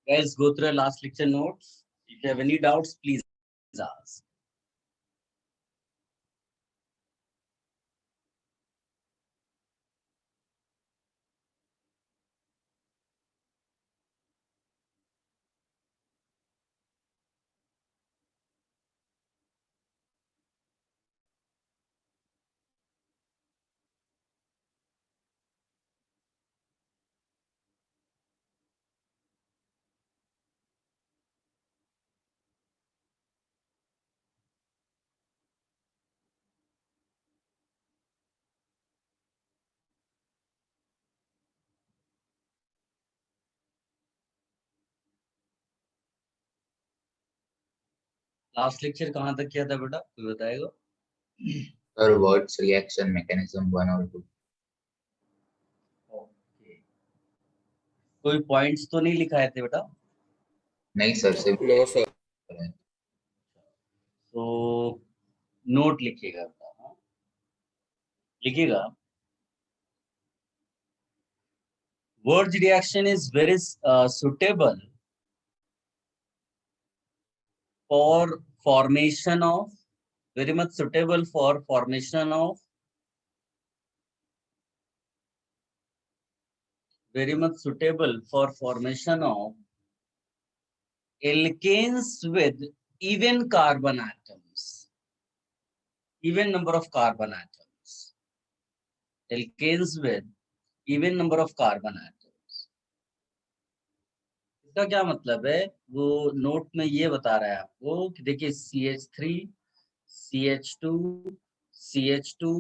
Guys, go through your last lecture notes. If you have any doubts, please ask. Last lecture कहाँ तक किया था बेटा, कोई बताएगा? सर वर्ड्स रिएक्शन मैकेनिज्म 1 और 2। ओके, कोई पॉइंट्स तो नहीं लिखाए थे बेटा? नहीं सर, सिर्फ नो सर। तो नोट लिखिएगा बेटा, हाँ? लिखिएगा। Word reaction is very suitable for formation of, very much suitable for formation of, very much suitable for formation of alkanes with even carbon atoms, even number of carbon atoms, alkanes with even number of carbon atoms. इसका क्या मतलब है? वो note में ये बता रहा है आपको कि देखिए CH3, CH2, CH2,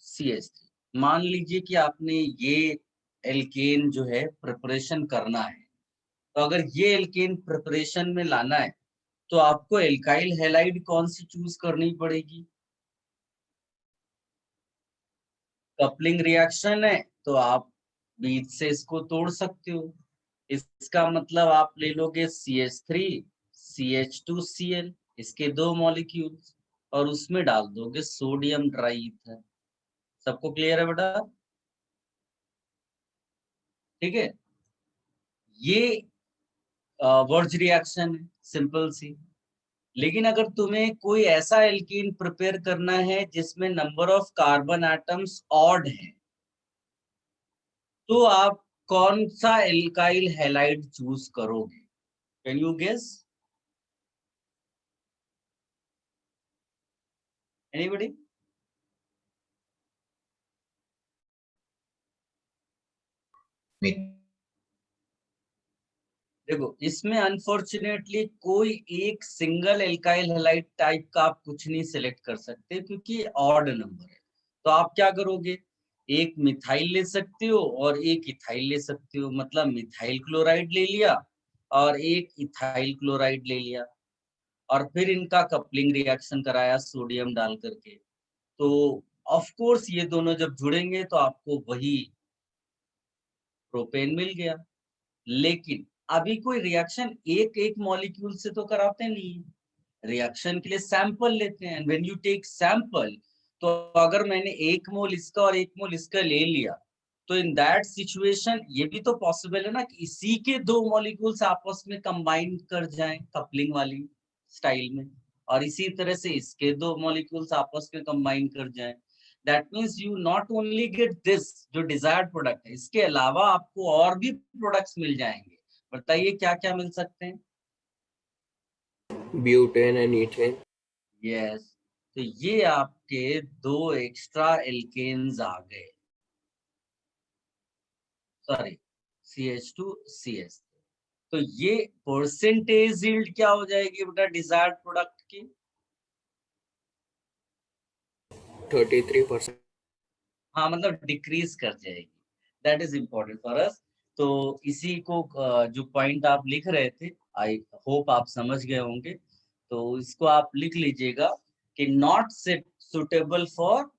CH3, मान लीजिए कि आपने ये एल्केन जो है प्रिपरेशन करना है, तो अगर ये एल्केन प्रिपरेशन में लाना है तो आपको एल्काइल हैलाइड कौन सी चूज करनी पड़ेगी? कपलिंग रिएक्शन है तो आप बीच से इसको तोड़ सकते हो। इसका मतलब आप ले लोगे CH3, CH2Cl, इसके 2 मॉलिक्यूल्स, और उसमें डाल दोगे सोडियम ड्राई ईथर। सबको क्लियर है बेटा? ठीक है, ये वर्ज रिएक्शन है, सिंपल सी। लेकिन अगर तुम्हें कोई ऐसा एल्कीन प्रिपेयर करना है जिसमें number of carbon atoms odd है, तो आप कौन सा एल्काइल हैलाइड चूज करोगे? Can you guess? एनीबॉडी? देखो, इसमें अनफॉर्चुनेटली कोई एक सिंगल एल्काइल हैलाइड टाइप का आप कुछ नहीं सिलेक्ट कर सकते, क्योंकि ऑड नंबर है। तो आप क्या करोगे? एक मिथाइल ले सकते हो और एक इथाइल ले सकते हो, मतलब मिथाइल क्लोराइड ले लिया और एक इथाइल क्लोराइड ले लिया, और फिर इनका कपलिंग रिएक्शन कराया सोडियम डाल करके। तो ऑफ कोर्स ये दोनों जब जुड़ेंगे तो आपको वही प्रोपेन मिल गया। लेकिन अभी कोई रिएक्शन एक एक मॉलिक्यूल से तो कराते नहीं, रिएक्शन के लिए सैंपल लेते हैं। व्हेन यू टेक सैंपल, तो अगर मैंने 1 मोल इसका और 1 मोल इसका ले लिया, तो इन दैट सिचुएशन ये भी तो पॉसिबल है ना कि इसी के 2 मॉलिक्यूल्स आपस में कंबाइन कर जाएं कपलिंग वाली स्टाइल में, और इसी तरह से इसके 2 मॉलिक्यूल्स आपस में कंबाइन कर जाएं। That means you not only get this जो डिजायर्ड प्रोडक्ट है, इसके अलावा आपको और भी प्रोडक्ट्स मिल जाएंगे। बताइए क्या क्या मिल सकते हैं? Butane and ethane. यस, तो ये आपके 2 एक्स्ट्रा एल्केन्स आ गए, सॉरी CH2 CH। तो ये परसेंटेज यील्ड क्या हो जाएगी बेटा डिजायर्ड प्रोडक्ट की? 33%। हाँ, मतलब डिक्रीज कर जाएगी। That is important for us. तो इसी को जो पॉइंट आप लिख रहे थे, आई होप आप समझ गए होंगे। तो इसको आप लिख लीजिएगा कि not suitable for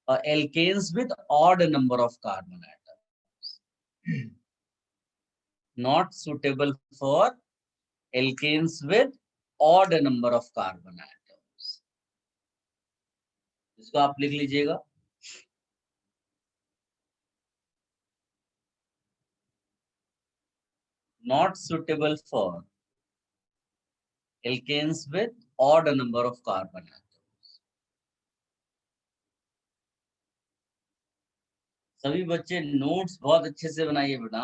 alkanes with odd number of carbon atoms. Not suitable for alkanes with odd number of carbon atoms. इसको आप लिख लीजिएगा। not suitable for alkanes with odd number of carbon atoms. सभी बच्चे नोट्स बहुत अच्छे से बनाइए बेटा।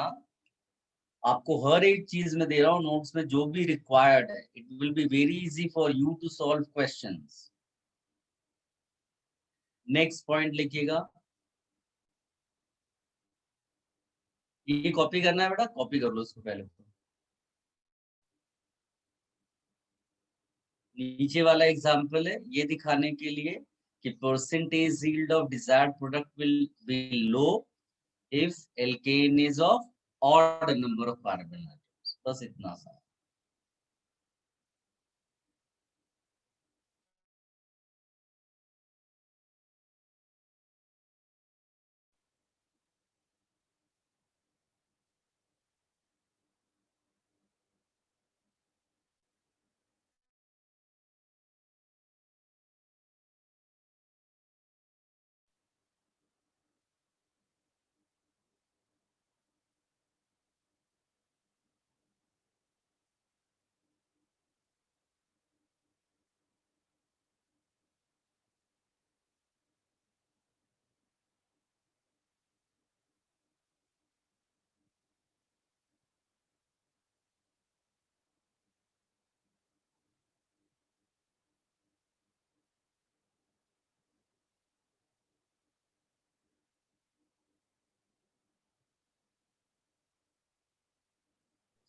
आपको हर एक चीज में दे रहा हूँ नोट्स में, जो भी रिक्वायर्ड है। It will be very easy for you to solve questions. Next point लिखिएगा। ये कॉपी करना है बेटा, कॉपी कर लो इसको पहले तो। नीचे वाला एग्जाम्पल है ये दिखाने के लिए कि percentage yield of desired product will be low if alkane is of odd number of carbon atoms. बस इतना सा।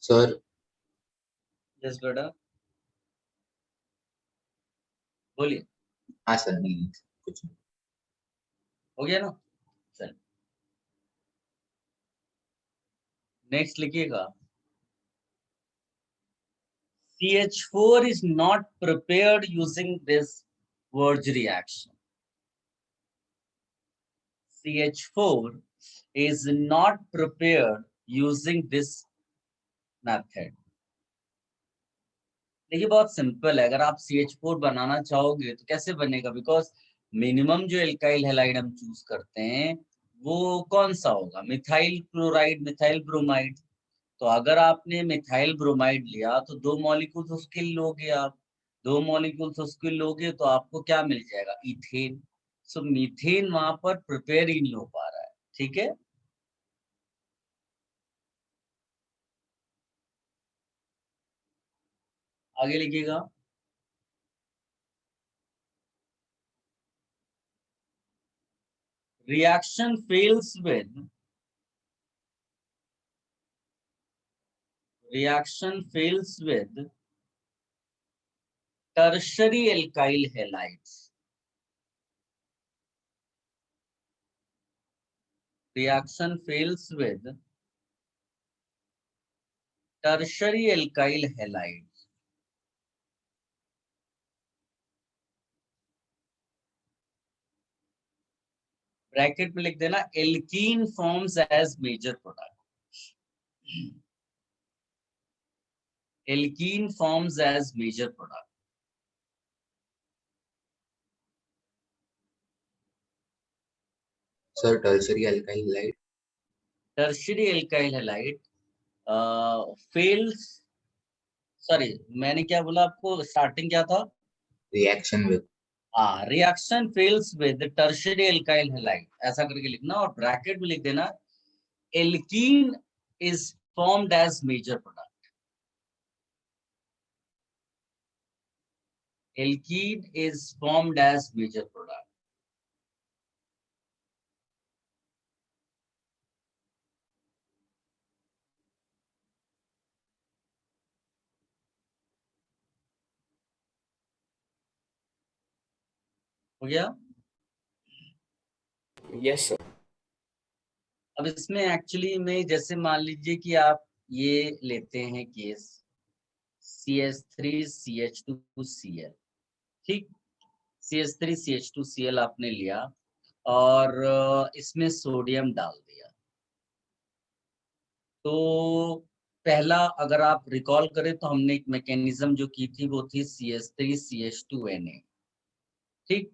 Sir, यस बेटा बोलिए। हाँ सर, नहीं कुछ नहीं। हो गया ना? चल नेक्स्ट लिखिएगा। CH4 is not prepared using this Wurtz reaction. CH4 is not prepared using this method. देखिए बहुत सिंपल है। अगर आप CH4 बनाना चाहोगे तो कैसे बनेगा? बिकॉज मिनिमम जो एल्काइल हैलाइड हम चूज करते हैं वो कौन सा होगा? Methyl chloride, methyl bromide. तो अगर आपने मिथाइल ब्रोमाइड लिया तो 2 मॉलिक्यूल्स उसके लोगे आप। 2 मॉलिक्यूल्स उसके लोगे तो आपको क्या मिल जाएगा? इथेन। सो मीथेन वहां पर प्रिपेयर ही नहीं हो पा रहा है। ठीक है, आगे लिखिएगा। Reaction fails with tertiary alkyl halides. Reaction fails with tertiary alkyl halides. Bracket में लिख देना alkene forms as major product. Alkene forms as major product. Sir, tertiary alkyl halide. Tertiary alkyl halide fails, sorry मैंने क्या बोला आपको? Starting क्या था? Reaction with. Reaction fails with tertiary alkyl halide, ऐसा करके लिखना और ब्रैकेट में लिख देना alkene is formed as major product. Alkene is formed as major product. हो गया? Yes sir. अब इसमें एक्चुअली में जैसे मान लीजिए कि आप ये लेते हैं केस CH3CH2Cl, ठीक। CH3CH2Cl आपने लिया और इसमें सोडियम डाल दिया। तो पहला अगर आप रिकॉल करें तो हमने एक मैकेनिज्म जो की थी वो थी CH3CH2Na, ठीक।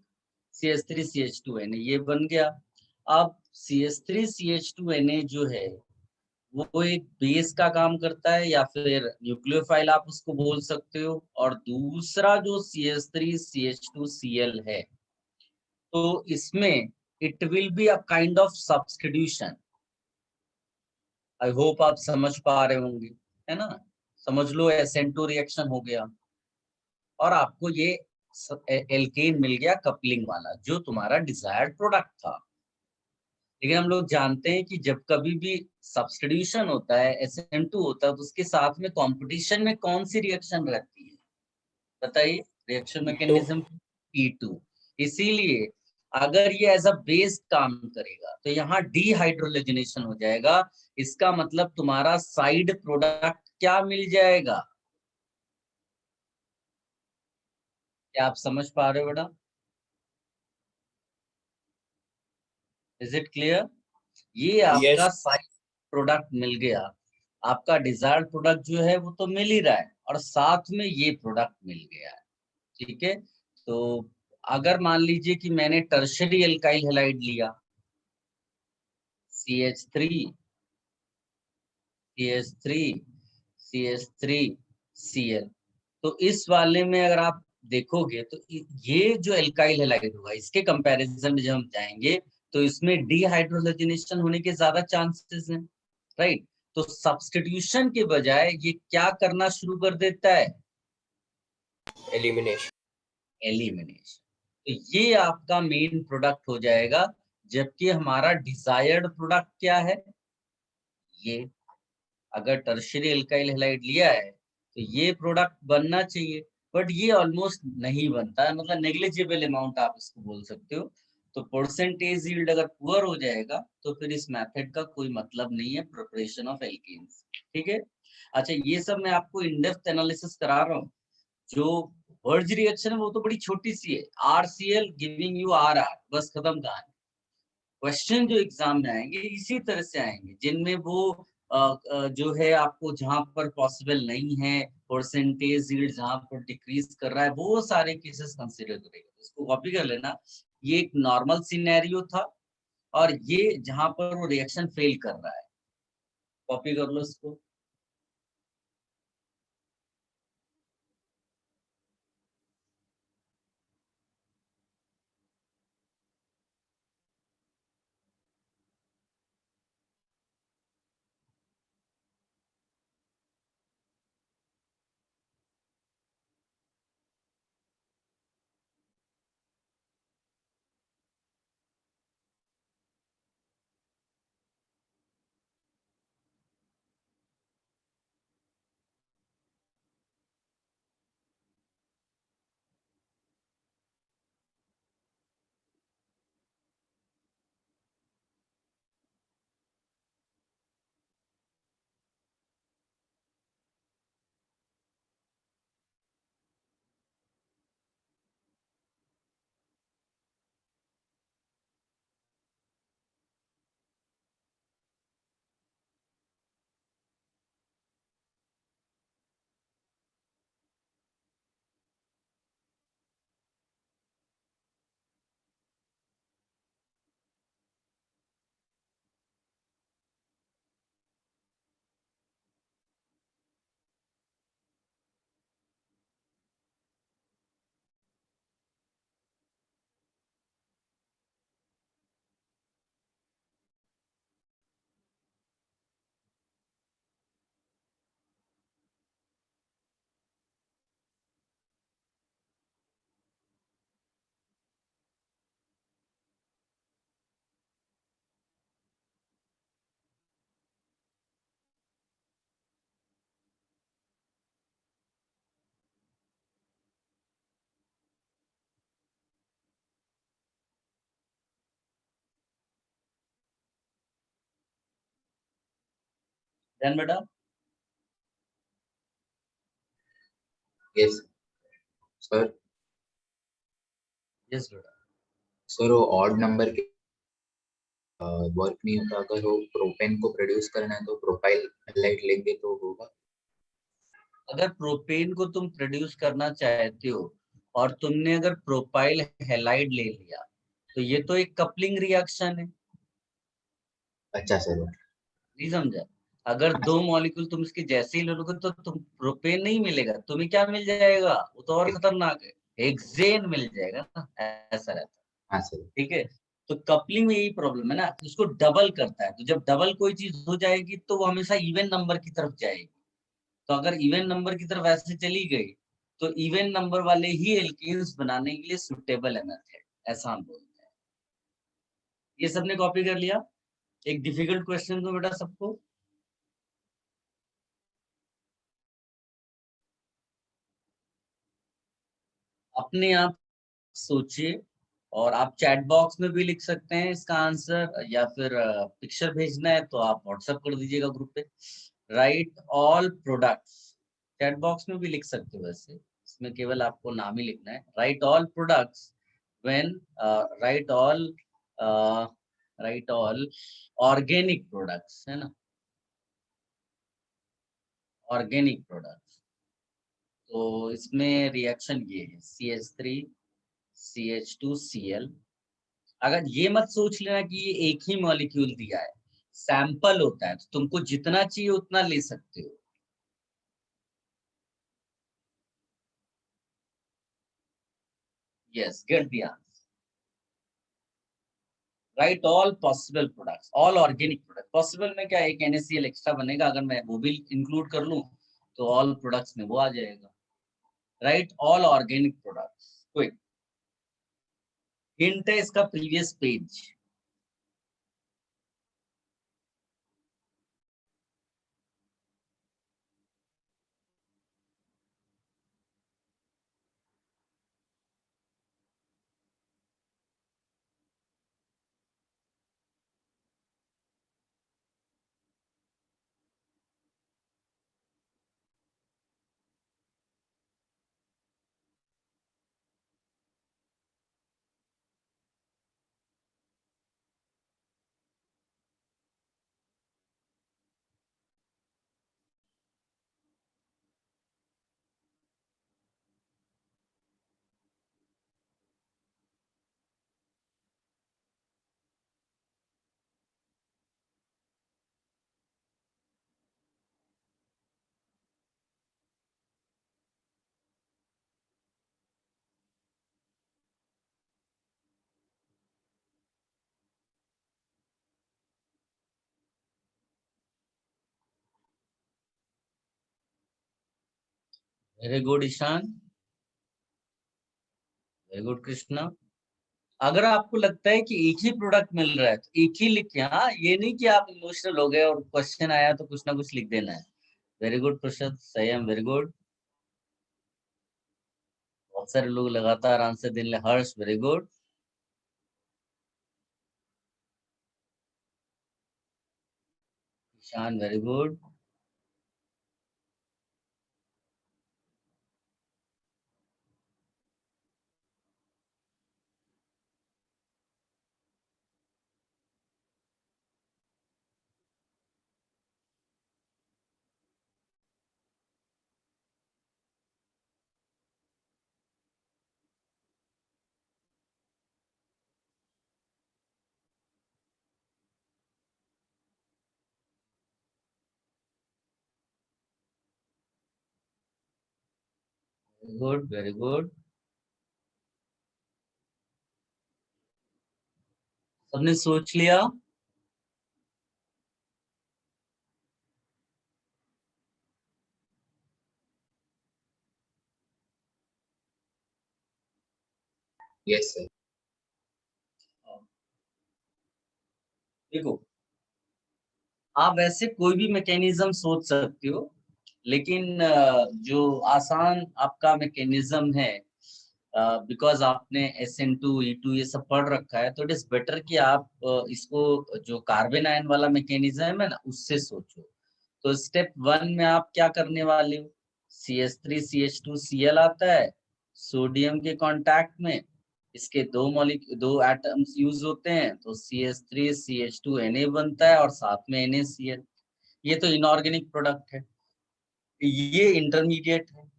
CH3CH2Na ये बन गया। अब CH3CH2Na जो है वो एक बेस का काम करता है या फिर न्यूक्लियोफाइल आप उसको बोल सकते हो, और दूसरा जो CH3CH2Cl है, तो इसमें it will be a kind of substitution. I hope आप समझ पा रहे होंगे, है ना। समझ लो SN2 रिएक्शन हो गया और आपको ये एल्केन मिल गया कपलिंग वाला, जो तुम्हारा डिजायर्ड प्रोडक्ट था। लेकिन हम लोग जानते हैं कि जब कभी भी सब्स्टिट्यूशन होता है, SN2 होता है, तो उसके साथ में कंपटीशन में कौन सी रिएक्शन रहती है, बताइए। Reaction E2। Mechanism E2। इसीलिए अगर ये एज अ बेस काम करेगा तो यहाँ डीहाइड्रोजनेशन हो जाएगा। इसका मतलब तुम्हारा साइड प्रोडक्ट क्या मिल जाएगा? क्या आप समझ पा रहे हो बेटा? Is it clear? ये आपका यस। साइड प्रोडक्ट मिल गया। आपका डिजायर्ड प्रोडक्ट जो है वो तो मिल ही रहा है, और साथ में ये प्रोडक्ट मिल गया है। ठीक है। तो अगर मान लीजिए कि मैंने टर्शरी एल्काइल हैलाइड लिया, CH3 CH3 CH3Cl, तो इस वाले में अगर आप देखोगे तो ये जो एल्काइल हैलाइड होगा, इसके कंपैरिजन में जब हम जाएंगे तो इसमें डीहाइड्रोजनेशन होने के ज्यादा चांसेस हैं, राइट। तो सब्स्टिट्यूशन के बजाय ये क्या करना शुरू कर देता है? एलिमिनेशन। एलिमिनेशन। तो ये आपका मेन प्रोडक्ट हो जाएगा, जबकि हमारा डिजायर्ड प्रोडक्ट क्या है? ये। अगर टर्शियरी एल्काइल हैलाइड लिया है तो ये प्रोडक्ट बनना चाहिए, बट ये ऑलमोस्ट नहीं बनता है, मतलब नेग्लिजिबल अमाउंट आप इसको बोल सकते हो। तो परसेंटेज यील्ड अगर पुअर हो जाएगा तो फिर इस मेथड का कोई मतलब नहीं है प्रिपरेशन ऑफ एल्केन्स। ठीक है। अच्छा, ये सब मैं आपको इन डेप्थ एनालिसिस करा रहा हूँ। जो वर्ज रिएक्शन है वो तो बड़ी छोटी सी है, RCl गिविंग यू RR, बस खत्म कहानी। क्वेश्चन जो एग्जाम में आएंगे इसी तरह से आएंगे, जिनमें वो जो है आपको जहां पर पॉसिबल नहीं है, परसेंटेज यील्ड जहां पर डिक्रीज कर रहा है, वो सारे केसेस कंसीडर करेगा। इसको कॉपी कर लेना। ये एक नॉर्मल सिनेरियो था, और ये जहां पर वो रिएक्शन फेल कर रहा है, कॉपी कर लो इसको। डन बेटा? Yes sir. यस बेटा। सर वो ऑड नंबर के वर्क नहीं होता, अगर वो प्रोपेन को प्रोड्यूस करना है तो प्रोपाइल हैलाइड लेंगे तो होगा। अगर प्रोपेन को तुम प्रोड्यूस करना चाहते हो और तुमने अगर प्रोपाइल हैलाइड ले लिया, तो ये तो एक कपलिंग रिएक्शन है। अच्छा सर। नहीं समझा? अगर 2 मॉलिक्यूल तुम इसके जैसे ही लोगे तो तुम प्रोपेन नहीं मिलेगा, तुम्हें क्या मिल जाएगा, वो तो और खतरनाक है, हेक्सेन मिल जाएगा ना, ऐसा रहता है। हाँ सर। ठीक है, तो कपलिंग में यही प्रॉब्लम है ना, उसको डबल करता है, तो जब डबल कोई चीज हो जाएगी तो वो हमेशा इवन नंबर की तरफ जाएगी। तो अगर इवन नंबर की तरफ ऐसे चली गई तो इवन नंबर वाले ही एल्केन्स बनाने के लिए सुटेबल है मेथड, ऐसा हम बोलते हैं। ये सबने कॉपी कर लिया। एक डिफिकल्ट क्वेश्चन दो बेटा सबको। अपने आप सोचिए, और आप चैट बॉक्स में भी लिख सकते हैं इसका आंसर, या फिर पिक्चर भेजना है तो आप व्हाट्सएप कर दीजिएगा ग्रुप पे। Right all products, chat box में भी लिख सकते हो वैसे, इसमें केवल आपको नाम ही लिखना है। Write all products when, right all organic products, है ना, ऑर्गेनिक प्रोडक्ट्स। तो इसमें रिएक्शन ये है CH3 CH2Cl। अगर ये मत सोच लेना कि ये एक ही मॉलिक्यूल दिया है, सैंपल होता है तो तुमको जितना चाहिए उतना ले सकते हो। Yes, get the answer. Right all possible products, all organic product, possible में क्या एक NaCl एक्स्ट्रा बनेगा, अगर मैं वो भी इंक्लूड कर लूं तो ऑल प्रोडक्ट्स में वो आ जाएगा। Write all organic products, quick. Hint है इसका previous page. Very good Ishan, very good Krishna. अगर आपको लगता है कि एक ही प्रोडक्ट मिल रहा है तो एक ही लिखे, हाँ, ये नहीं कि आप इमोशनल हो गए और क्वेश्चन आया तो कुछ ना कुछ लिख देना है। वेरी गुड प्रसाद, संयम, वेरी गुड। बहुत सारे लोग लगातार आंसर देने, Harsh, very good. Ishan, very good. Very good, very good. सबने सोच लिया? Yes sir. देखो, आप वैसे कोई भी मैकेनिज्म सोच सकते हो, लेकिन जो आसान आपका मैकेनिज्म है, बिकॉज आपने SN2E2 ये सब पढ़ रखा है, तो इट इज बेटर कि आप इसको जो कार्बन आयन वाला मैकेनिज्म है ना उससे सोचो। तो स्टेप 1 में आप क्या करने वाले हो, CH3CH2Cl आता है, सोडियम के कांटेक्ट में इसके दो एटम्स यूज होते हैं, तो CH3CH2Na बनता है और साथ में NaCl। ये तो इनऑर्गेनिक प्रोडक्ट है, ये इंटरमीडिएट है,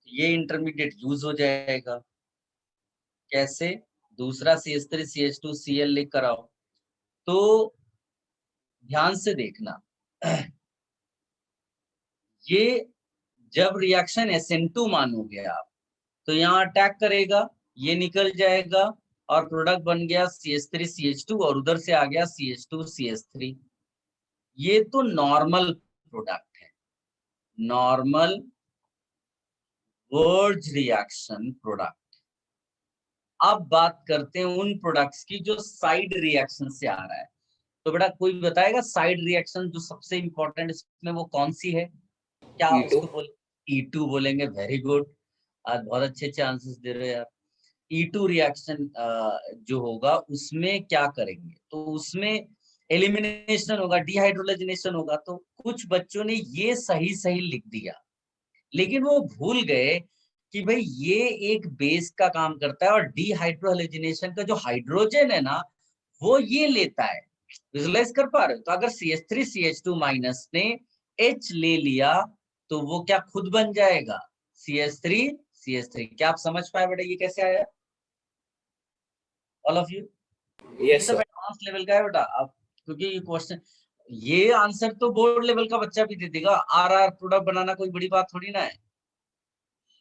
ये इंटरमीडिएट यूज हो जाएगा। कैसे? दूसरा CH3CH2Cl लेकर आओ। तो ध्यान से देखना, ये जब रिएक्शन SN2 मानोगे आप, तो यहाँ अटैक करेगा, ये निकल जाएगा और प्रोडक्ट बन गया CH3CH2 और उधर से आ गया CH2CH3। ये तो नॉर्मल प्रोडक्ट है, नॉर्मल वर्ज रिएक्शन प्रोडक्ट। अब बात करते हैं उन प्रोडक्ट्स की जो साइड रिएक्शन से आ रहा है। तो बेटा कोई बताएगा साइड रिएक्शन जो सबसे इंपॉर्टेंट इसमें वो कौन सी है? क्या E2 उसको बोल E2 बोलेंगे। वेरी गुड, आज बहुत अच्छे अच्छे आंसर्स दे रहे हो यार। E2 रिएक्शन जो होगा उसमें क्या करेंगे, तो उसमें एलिमिनेशन होगा, डिहाइड्रोजनेशन होगा। तो कुछ बच्चों ने ये सही सही लिख दिया, लेकिन वो भूल गए कि भाई ये एक बेस का काम करता है और डिहाइड्रोजनेशन का जो हाइड्रोजन है ना वो ये लेता है। विजुलाइज कर पा रहे हो? तो अगर CH3CH2 माइनस ने H ले लिया तो वो क्या खुद बन जाएगा CH3CH3। क्या आप समझ पाए बेटा ये कैसे आया? ऑल ऑफ यू, ये यस सब सर। एडवांस लेवल का है बेटा। अब क्योंकि ये क्वेश्चन, ये आंसर तो बोर्ड लेवल का बच्चा भी दे देगा। RR प्रोडक्ट बनाना कोई बड़ी बात थोड़ी ना है।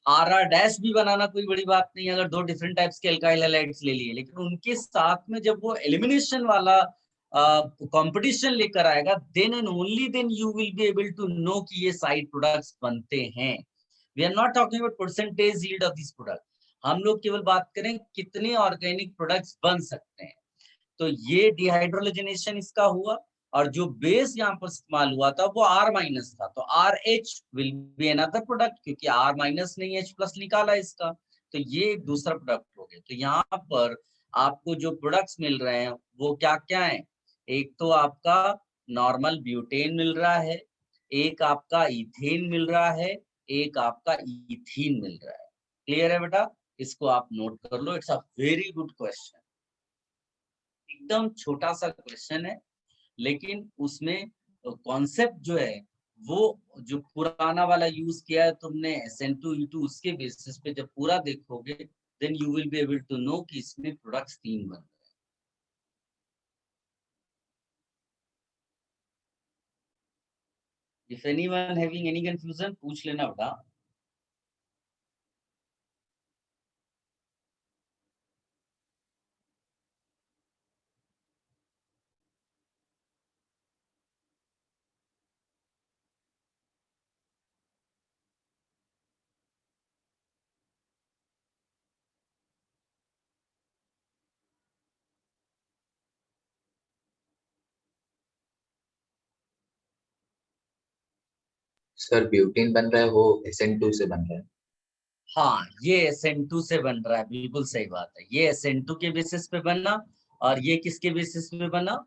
RR डैश भी बनाना कोई बड़ी बात नहीं है अगर दो डिफरेंट टाइप्स के एल्काइल हैलाइड्स ले लिए। लेकिन उनके साथ में जब वो एलिमिनेशन वाला कंपटीशन लेकर आएगा, then and only then you will be able to know कि ये साइड प्रोडक्ट्स बनते हैं। We are not talking about percentage yield of this product, हम लोग केवल बात करें कितने ऑर्गेनिक प्रोडक्ट्स बन सकते हैं। तो ये डिहाइड्रोजनेशन इसका हुआ और जो बेस यहाँ पर इस्तेमाल हुआ था वो R माइनस था। तो RH will be another product, क्योंकि R माइनस नहीं H प्लस निकाला इसका, तो ये एक दूसरा प्रोडक्ट हो गया। तो यहाँ पर आपको जो प्रोडक्ट्स मिल रहे हैं वो क्या क्या है? एक तो आपका नॉर्मल ब्यूटेन मिल रहा है, एक आपका इथेन मिल रहा है, एक आपका इथीन मिल रहा है। क्लियर है बेटा? इसको आप नोट कर लो, it's a very good question. एकदम छोटा सा क्वेश्चन है, लेकिन उसमें कॉन्सेप्ट जो है वो जो पुराना वाला यूज किया है तुमने SN2E2, उसके बेसिस पे जब पूरा देखोगे then you will be able to know कि इसमें प्रोडक्ट्स 3 बन रहे हैं। If anyone having any confusion पूछ लेना बेटा। सर ब्यूटीन बन रहा है वो SN2 से बन रहा है। हाँ, ये SN2 से बन रहा है, बिल्कुल सही बात है। ये SN2 के बेसिस पे बनना और ये किसके बेसिस पे बना?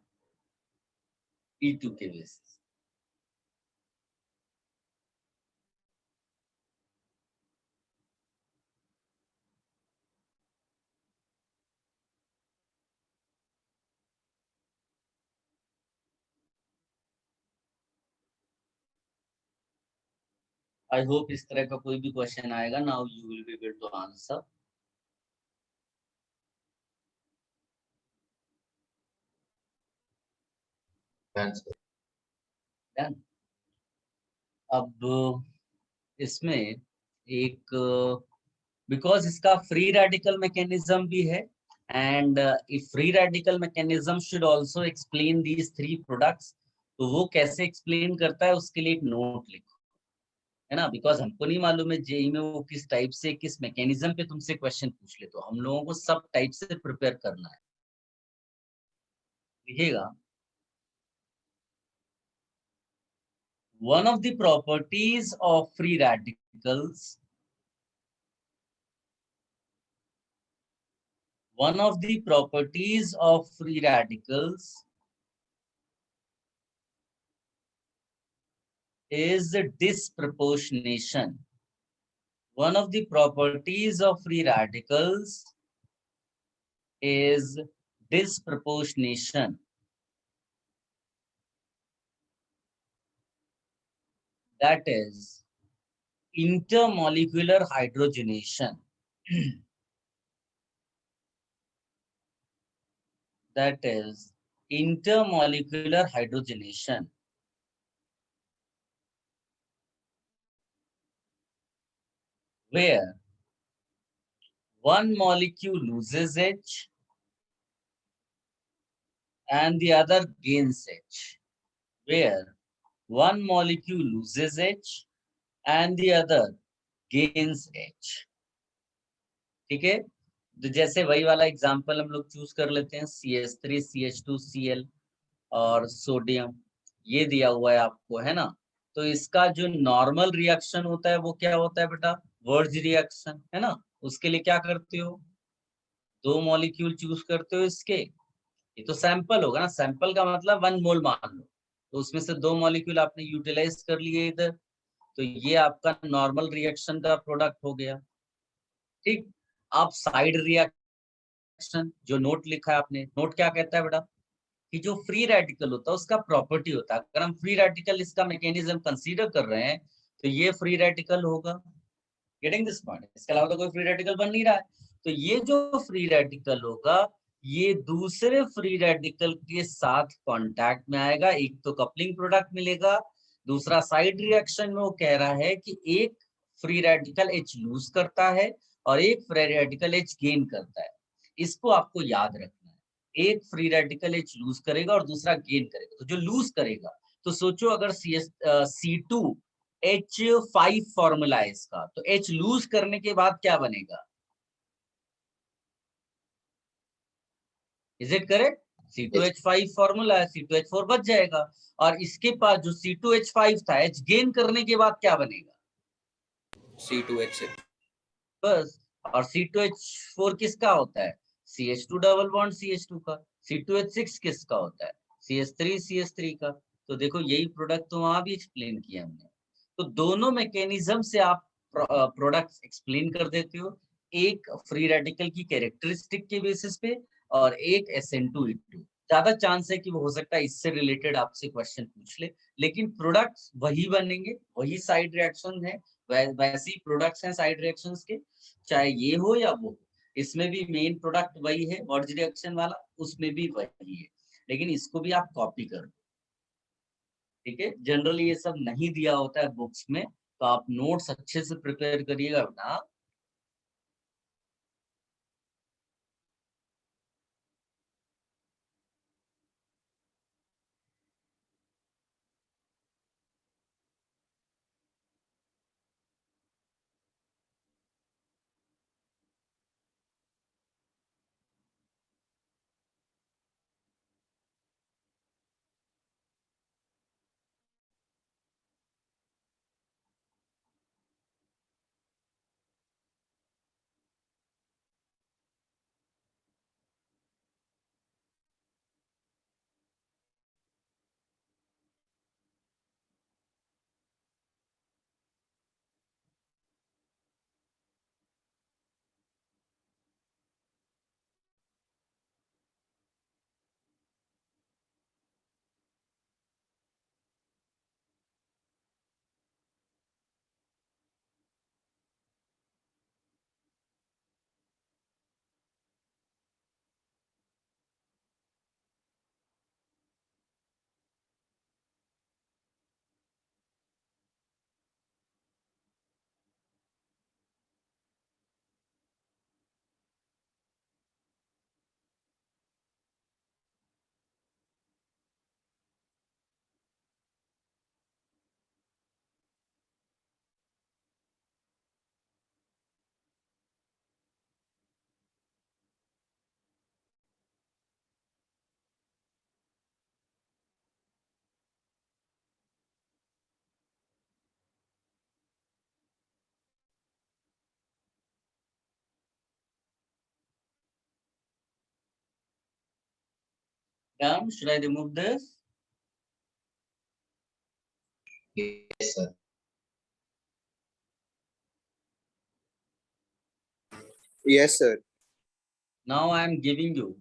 E2 के बेसिस। आई होप इस तरह का कोई भी क्वेश्चन आएगा now you will be able to answer. Done sir. अब इसमें एक, बिकॉज इसका फ्री रेडिकल मैकेनिज्म भी है and if free radical mechanism should also explain these 3 products, तो वो कैसे एक्सप्लेन करता है उसके लिए एक नोट लिखो, है ना। बिकॉज हमको नहीं मालूम है जेई में वो किस टाइप से किस मैकेनिज्म पे तुमसे क्वेश्चन पूछ ले, तो हम लोगों को सब टाइप से प्रिपेयर करना है। लिखिएगा, one of the properties of free radicals, one of the properties of free radicals is disproportionation. One of the properties of free radicals is disproportionation. That is intermolecular hydrogenation. That is intermolecular hydrogenation. where one molecule loses H and the other gains H, where one molecule loses H and the other gains H. ठीक है, तो जैसे वही वाला example हम लोग choose कर लेते हैं, CH3 CH2 Cl और सोडियम, ये दिया हुआ है आपको, है ना। तो इसका जो नॉर्मल रिएक्शन होता है वो क्या होता है बेटा, वर्ज रिएक्शन, है ना। उसके लिए क्या करते हो, 2 मॉलिक्यूल चूज करते हो इसके, ये तो सैंपल होगा ना, सैंपल का मतलब 1 मोल मान लो, तो उसमें से 2 मॉलिक्यूल आपने यूटिलाइज कर लिए इधर, तो ये आपका नॉर्मल रिएक्शन का प्रोडक्ट हो गया। ठीक, आप साइड रिएक्शन जो नोट लिखा है आपने, नोट क्या कहता है बेटा, कि जो फ्री रेडिकल होता है उसका प्रॉपर्टी होता है, अगर हम फ्री रेडिकल इसका मैकेनिज्म कंसीडर कर रहे हैं तो ये फ्री रेडिकल होगा। गेटिंग दिस पॉइंट, इसके अलावा तो कोई फ्री रेडिकल बन नहीं रहा है, तो ये जो फ्री रेडिकल होगा ये दूसरे फ्री रेडिकल के साथ कांटेक्ट में आएगा, एक तो कपलिंग प्रोडक्ट मिलेगा, दूसरा साइड रिएक्शन में वो कह रहा है कि एक फ्री रेडिकल H लूज करता है और एक फ्री रेडिकल H गेन करता है। इसको आपको याद रखना है, एक फ्री रेडिकल H लूज करेगा और दूसरा गेन करेगा, तो जो लूज करेगा, तो सोचो अगर C2H5 फॉर्मूला है इसका, तो H लूज करने के बाद क्या बनेगा, is it correct, C2H5 formula है, C2H4 बच जाएगा, और इसके पास जो C2H5 था, H गेन करने के बाद क्या बनेगा, C2H6 बस। और C2H4 किसका होता है, CH2 डबल बॉन्ड CH2 का, C2H6 किसका होता है, CH3 CH3 का। तो देखो यही प्रोडक्ट तो वहां भी एक्सप्लेन किया हमने, तो दोनों मैकेनिज्म से आप प्रोडक्ट्स एक्सप्लेन कर देते हो, एक फ्री रेडिकल की कैरेक्टरिस्टिक के बेसिस पे और एक SN2E2। ज्यादा चांस है कि वो हो सकता है इससे रिलेटेड आपसे क्वेश्चन पूछ ले, लेकिन प्रोडक्ट्स वही बनेंगे, वही साइड रिएक्शन है, वैसे ही प्रोडक्ट्स हैं साइड रिएक्शंस के, चाहे ये हो या वो हो। इसमें भी मेन प्रोडक्ट वही है, वर्ज रिएक्शन वाला, उसमें भी वही है, लेकिन इसको भी आप कॉपी कर दो। ठीक है, जनरली ये सब नहीं दिया होता है बुक्स में, तो आप नोट्स अच्छे से प्रिपेयर करिएगा बेटा। Done. Should I remove this? Yes, sir. Yes sir. Now I am giving you,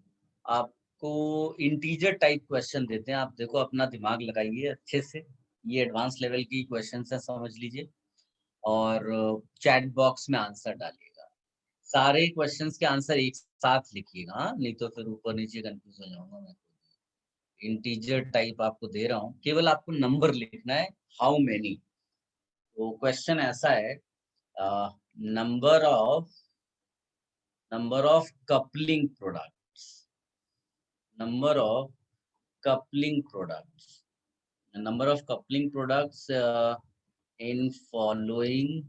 आपको इंटीजर टाइप क्वेश्चन देते हैं, आप देखो अपना दिमाग लगाइए अच्छे से, ये एडवांस लेवल की क्वेश्चंस है, समझ लीजिए, और चैट बॉक्स में आंसर डालिएगा, सारे क्वेश्चंस के आंसर एक साथ लिखिएगा, हाँ? नहीं तो फिर ऊपर नीचे कंफ्यूज हो जाऊंगा मैं। इंटीजर टाइप आपको दे रहा हूँ, केवल आपको नंबर लिखना है, हाउ मेनी। तो क्वेश्चन ऐसा है, number of coupling products, number of coupling products, number of coupling products in following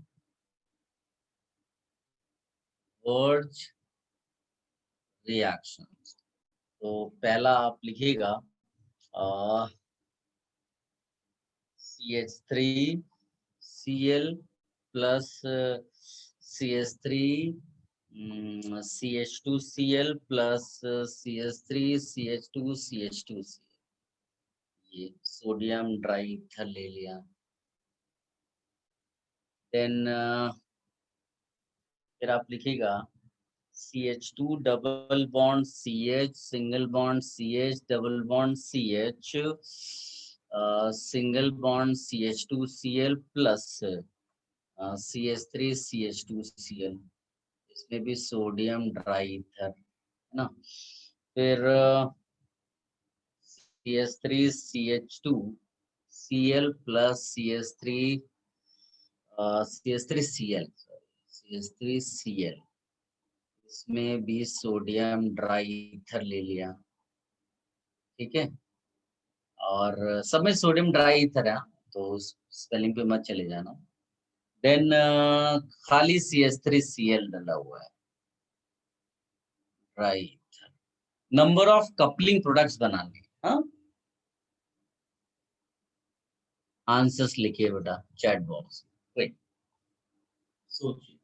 Wurtz reactions. तो पहला आप लिखिएगा CH3Cl plus CH3 CH2Cl plus CH3CH2CH2Cl, ये सोडियम डाइईथर ले लिया। देन फिर आप लिखिएगा CH2 double bond CH single bond CH double bond CH single bond CH2Cl plus CH3 CH2Cl, इसमें भी सोडियम डाइईथर है ना। फिर CH3 CH2Cl प्लस CH3Cl, इसमें भी सोडियम डाइईथर ले लिया, ठीक है। और सब में सोडियम डाइईथर है, तो स्पेलिंग पे मत चले जाना। देन खाली CH3Cl डला हुआ है, dry ether. Number of coupling products बनाने, हाँ, आंसर्स लिखिए बेटा चैट बॉक्स में, सोचिए।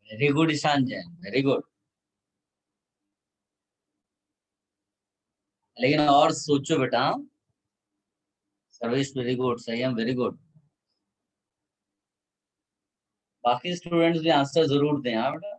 Very good Ishan Jain, very good. लेकिन और सोचो बेटा, service very good, Sanyam very good. बाकी स्टूडेंट्स भी आंसर जरूर दें, हाँ बेटा।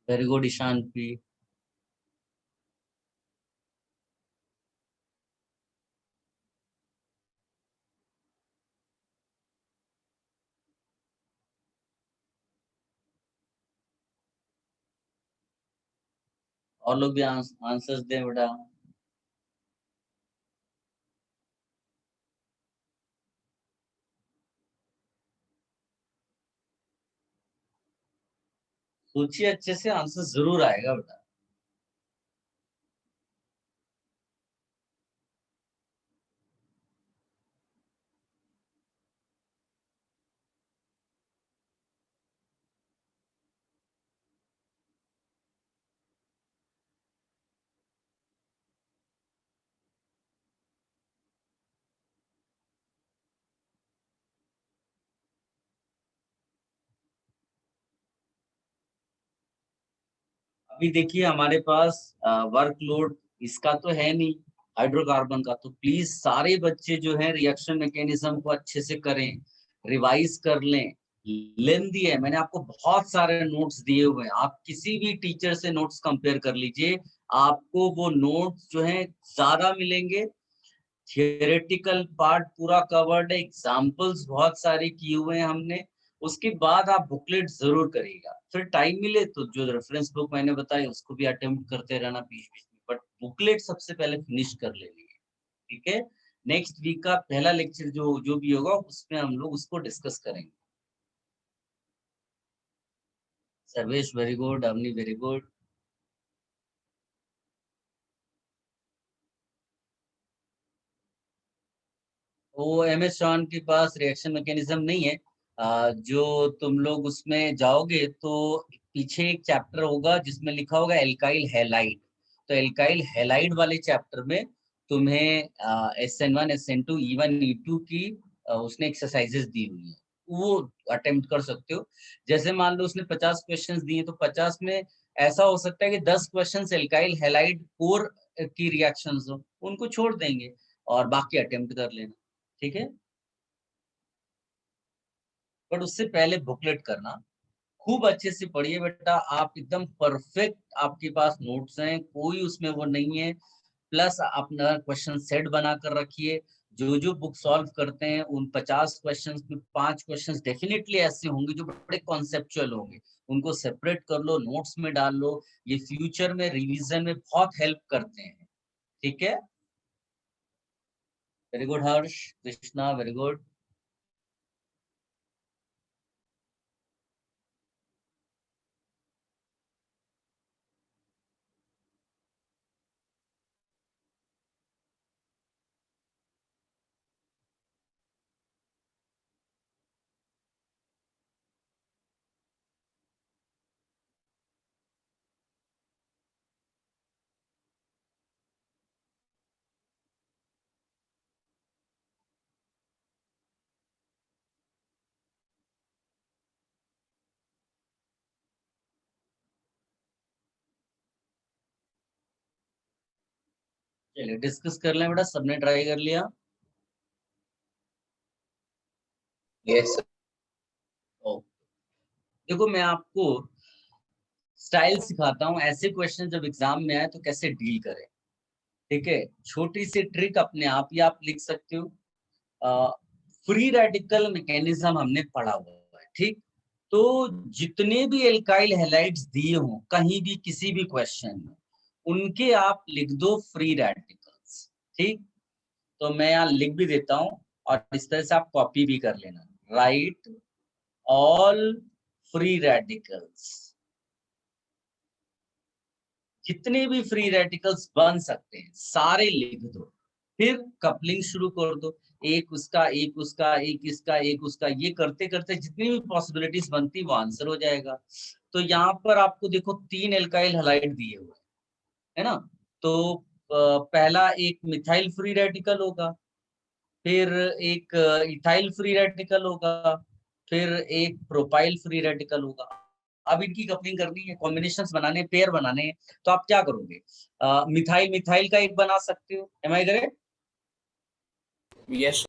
Very good Ishan P. और लोग भी आंसर्स दें बेटा। सोचिए अच्छे से, आंसर जरूर आएगा बेटा। अभी देखिए हमारे पास वर्कलोड इसका तो है नहीं, हाइड्रोकार्बन का, तो प्लीज सारे बच्चे जो है रिएक्शन मैकेनिज्म को अच्छे से करें, रिवाइज कर लें। लेंथी है, मैंने आपको बहुत सारे नोट्स दिए हुए हैं, आप किसी भी टीचर से नोट्स कंपेयर कर लीजिए, आपको वो नोट्स जो हैं ज्यादा मिलेंगे, थियोरेटिकल पार्ट पूरा कवर्ड है, एग्जाम्पल्स बहुत सारे किए हुए हैं हमने। उसके बाद आप बुकलेट जरूर करिएगा, फिर टाइम मिले तो जो रेफरेंस बुक मैंने बताई उसको भी अटेम्प्ट करते रहना बीच बीच में, बट बुकलेट सबसे पहले फिनिश कर लेनी है, ठीक है। नेक्स्ट वीक का पहला लेक्चर जो जो भी होगा उसमें हम लोग उसको डिस्कस करेंगे। Sarvesh very good, Avni very good. वो एमएस शॉन के पास रिएक्शन मैकेनिज्म नहीं है। जो तुम लोग उसमें जाओगे तो पीछे एक चैप्टर होगा जिसमें लिखा होगा एल्काइल हैलाइड, तो एल्काइल हैलाइड वाले चैप्टर में तुम्हें SN1 SN2 E1 E2 की उसने एक्सरसाइजेस दी हुई है, वो अटेम्प्ट कर सकते हो। जैसे मान लो उसने 50 क्वेश्चंस दिए तो 50 में ऐसा हो सकता है कि 10 क्वेश्चंस एल्काइल हैलाइड कोर की रिएक्शंस हो, उनको छोड़ देंगे और बाकी अटेम्प्ट कर लेना, ठीक है। बट उससे पहले बुकलेट करना, खूब अच्छे से पढ़िए बेटा, आप एकदम परफेक्ट, आपके पास नोट्स हैं, कोई उसमें वो नहीं है। प्लस अपना क्वेश्चन सेट बना कर रखिए, जो जो बुक सॉल्व करते हैं उन 50 क्वेश्चंस में 5 क्वेश्चंस डेफिनेटली ऐसे होंगे जो बड़े कॉन्सेप्चुअल होंगे, उनको सेपरेट कर लो, नोट्स में डाल लो, ये फ्यूचर में रिवीजन में बहुत हेल्प करते हैं, ठीक है। वेरी गुड हर्ष, कृष्णा वेरी गुड। चलिए डिस्कस कर लें बेटा, सबने ट्राई कर लिया? Yes sir. ओ, देखो मैं आपको स्टाइल सिखाता हूँ, ऐसे क्वेश्चन जब एग्जाम में आए तो कैसे डील करें, ठीक है। छोटी सी ट्रिक अपने आप ही आप लिख सकते हो। फ्री रेडिकल मैकेनिज्म हमने पढ़ा हुआ है, ठीक। तो जितने भी एल्काइल हैलाइड्स दिए हों कहीं भी किसी भी क्वेश्चन में, उनके आप लिख दो फ्री रेडिकल्स, ठीक। तो मैं यहाँ लिख भी देता हूँ और इस तरह से आप कॉपी भी कर लेना, राइट ऑल फ्री रेडिकल्स, जितने भी फ्री रेडिकल्स बन सकते हैं सारे लिख दो, फिर कपलिंग शुरू कर दो, एक उसका एक उसका एक इसका एक उसका, ये करते करते जितनी भी पॉसिबिलिटीज बनती वो आंसर हो जाएगा। तो यहाँ पर आपको देखो 3 एल्काइल हैलाइड दिए हुए है ना, तो पहला एक मिथाइल फ्री रेडिकल होगा, फिर एक इथाइल फ्री रेडिकल होगा, फिर एक प्रोपाइल फ्री रेडिकल होगा। अब इनकी कपलिंग करनी है, कॉम्बिनेशंस बनाने, पेयर बनाने हैं, तो आप क्या करोगे? मिथाइल मिथाइल का एक बना सकते हो, एम आई करेक्ट? यस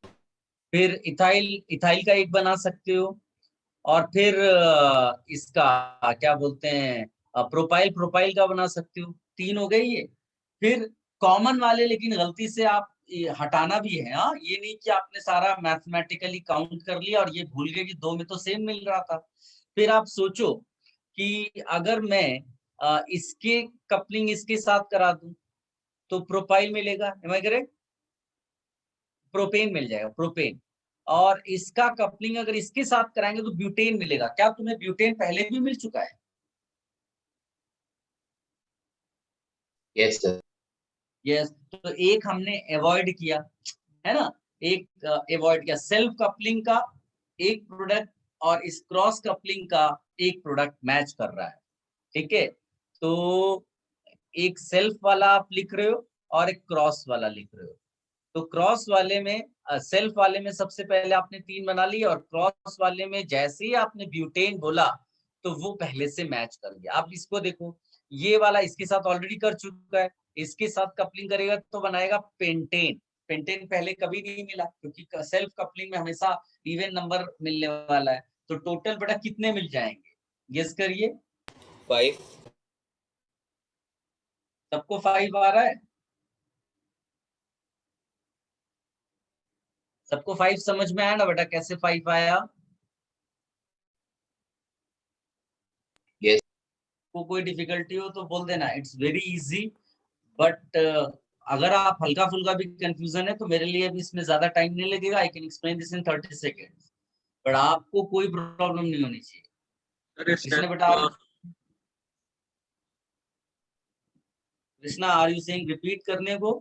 फिर इथाइल इथाइल का एक बना सकते हो, और फिर इसका क्या बोलते हैं, प्रोपाइल प्रोपाइल का बना सकते हो। 3 हो गए ये। फिर कॉमन वाले लेकिन गलती से आप ये हटाना भी है, हाँ, ये नहीं कि आपने सारा मैथमेटिकली काउंट कर लिया और ये भूल गए कि 2 में तो सेम मिल रहा था। फिर आप सोचो कि अगर मैं इसके कपलिंग इसके साथ करा दूं तो प्रोपाइल मिलेगा, एम आई करेक्ट? प्रोपेन मिल जाएगा, प्रोपेन। और इसका कपलिंग अगर इसके साथ कराएंगे तो ब्यूटेन मिलेगा। क्या तुम्हें ब्यूटेन पहले भी मिल चुका है? Yes sir. यस, तो एक हमने अवॉइड किया, है ना, एक अवॉइड किया सेल्फ कपलिंग का एक प्रोडक्ट, और इस क्रॉस कपलिंग का एक प्रोडक्ट मैच कर रहा है, ठीक है। तो एक सेल्फ वाला आप लिख रहे हो और एक क्रॉस वाला लिख रहे हो। तो क्रॉस वाले में सेल्फ वाले में सबसे पहले आपने 3 बना लिए, और क्रॉस वाले में जैसे ही आपने ब्यूटेन बोला तो वो पहले से मैच कर गया। आप इसको देखो, ये वाला इसके साथ ऑलरेडी कर चुका है, इसके साथ कपलिंग करेगा तो बनाएगा पेंटेन। पेंटेन पहले कभी नहीं मिला क्योंकि सेल्फ कपलिंग में हमेशा इवन नंबर मिलने वाला है। तो टोटल बेटा कितने मिल जाएंगे, गेस करिए? 5 सबको 5 आ रहा है? सबको 5 समझ में आया ना बेटा, कैसे 5 आया? यस को कोई डिफिकल्टी हो तो बोल देना, इट्स वेरी इजी। बट अगर आप हल्का फुल्का भी कंफ्यूजन है तो मेरे लिए भी इसमें ज्यादा टाइम नहीं लगेगा, I can explain this in 30 seconds. But आपको कोई प्रॉब्लम नहीं होनी चाहिए। कृष्णा बेटा, Krishna are you saying repeat करने को?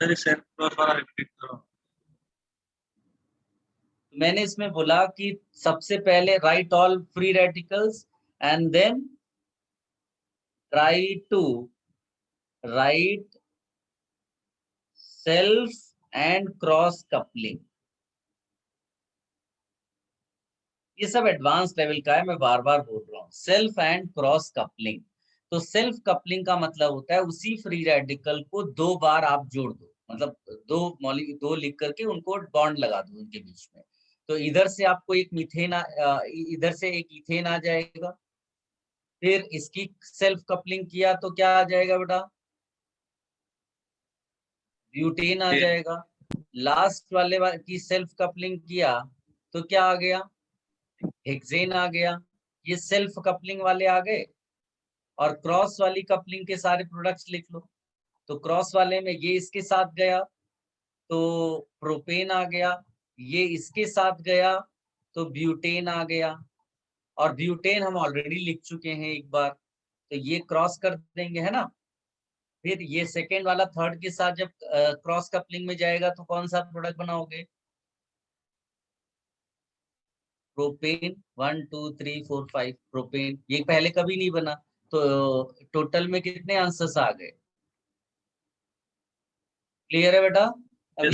सर सेल्फ क्रॉस वाला रिपीट करो। मैंने इसमें बोला कि सबसे पहले write all free radicals and then try to write self and cross coupling. ये सब एडवांस लेवल का है, मैं बार बार बोल रहा हूँ। सेल्फ एंड क्रॉस कपलिंग, तो सेल्फ कपलिंग का मतलब होता है उसी फ्री रेडिकल को 2 बार आप जोड़ दो, मतलब दो लिख करके उनको बॉन्ड लगा दो उनके बीच में। तो इधर से आपको एक मीथेन इधर से एक इथेन आ जाएगा, फिर इसकी सेल्फ कपलिंग किया तो क्या आ जाएगा बेटा? ब्यूटेन आ जाएगा। लास्ट वाले की सेल्फ कपलिंग किया तो क्या आ गया? हेक्सेन आ गया। ये सेल्फ कपलिंग वाले आ गए। और क्रॉस वाली कपलिंग के सारे प्रोडक्ट्स लिख लो। तो क्रॉस वाले में ये इसके साथ गया तो प्रोपेन आ गया, ये इसके साथ गया तो ब्यूटेन आ गया। और ब्यूटेन हम ऑलरेडी लिख चुके हैं एक बार, तो ये क्रॉस कर देंगे, है ना। फिर ये सेकेंड वाला थर्ड के साथ जब क्रॉस कपलिंग में जाएगा तो कौन सा प्रोडक्ट बनाओगे? प्रोपेन। 1 2 3 4 5 प्रोपेन, ये पहले कभी नहीं बना। तो टोटल में कितने आंसर्स आ गए? क्लियर है बेटा? अभी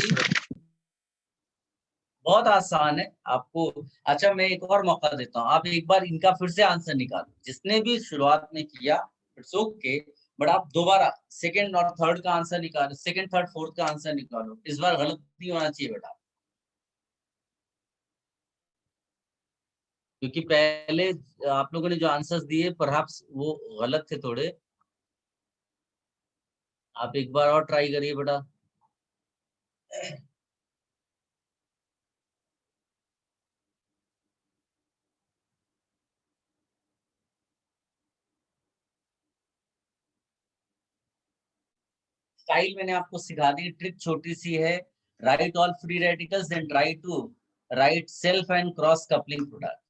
बहुत आसान है आपको। अच्छा, मैं एक और मौका देता हूँ, आप एक बार इनका फिर से आंसर निकालो। जिसने भी शुरुआत में किया इट्स ओके, बट आप दोबारा सेकंड और थर्ड का आंसर निकालो, सेकंड थर्ड फोर्थ का आंसर निकालो। इस बार गलत नहीं होना चाहिए बेटा, क्योंकि पहले आप लोगों ने जो आंसर्स दिए परहैप्स वो गलत थे थोड़े। आप एक बार और ट्राई करिए बेटा। स्टाइल मैंने आपको सिखा दी, ट्रिक छोटी सी है। Write all free radicals then try to write self and cross coupling product.